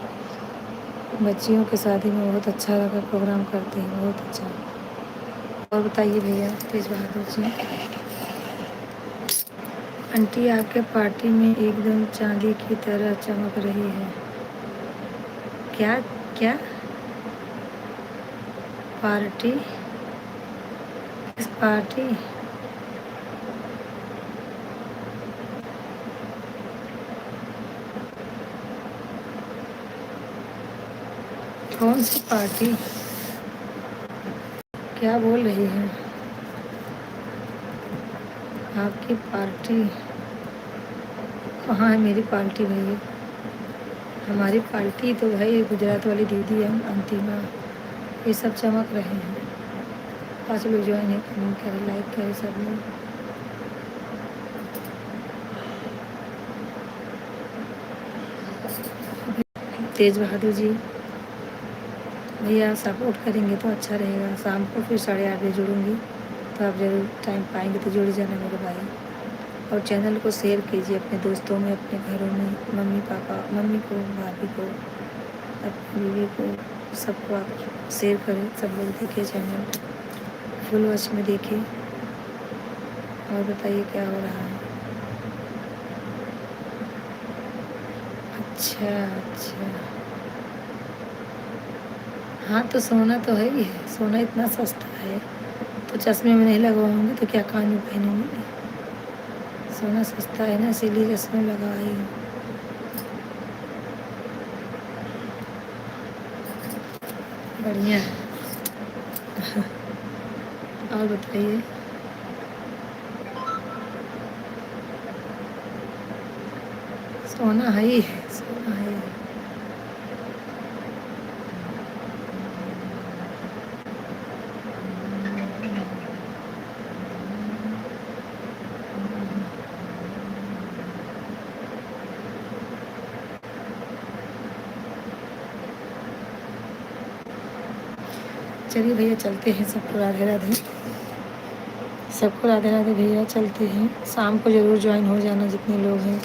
बच्चियों की शादी में बहुत अच्छा लगा, प्रोग्राम करते हैं, बहुत अच्छा। और बताइए भैया तेज बहादुर जी। आंटी आपके पार्टी में एकदम चांदी की तरह चमक रही है। क्या? क्या पार्टी? किस पार्टी? कौन सी पार्टी? क्या बोल रही हैं? आपकी पार्टी कहाँ है मेरी पार्टी भैया? हमारी पार्टी तो भाई गुजरात वाली दीदी है अंतिमा, ये सब चमक रहे हैं। 5 लोग ज्वाइन है, कमेंट करें, लाइक करें सब लोग। तेज बहादुर जी भैया सपोर्ट करेंगे तो अच्छा रहेगा। शाम को फिर 8:30 बजे जुड़ूंगी, तो आप ज़रूर टाइम पाएंगे तो जुड़ जाना मेरे भाई। और चैनल को शेयर कीजिए अपने दोस्तों में, अपने घरों में, मम्मी पापा, मम्मी को, भाभी को, अपनी बीवी को, सबको आप शेयर करें। सब लोग देखें चैनल, फुल वॉच में देखें। और बताइए क्या हो रहा है? अच्छा अच्छा, हाँ तो सोना तो है ही है, सोना इतना सस्ता है तो चश्मे में नहीं लगवाऊंगी तो क्या कान में पहनूंगी? सोना सस्ता है ना, इसीलिए चश्मे लगाई हूँ। बढ़िया है। और बताइए, सोना है ही है, सोना है ही है। चलिए भैया चलते हैं, सबको राधे राधे। सबको राधे राधे भैया, चलते हैं। शाम को ज़रूर ज्वाइन हो जाना जितने लोग हैं।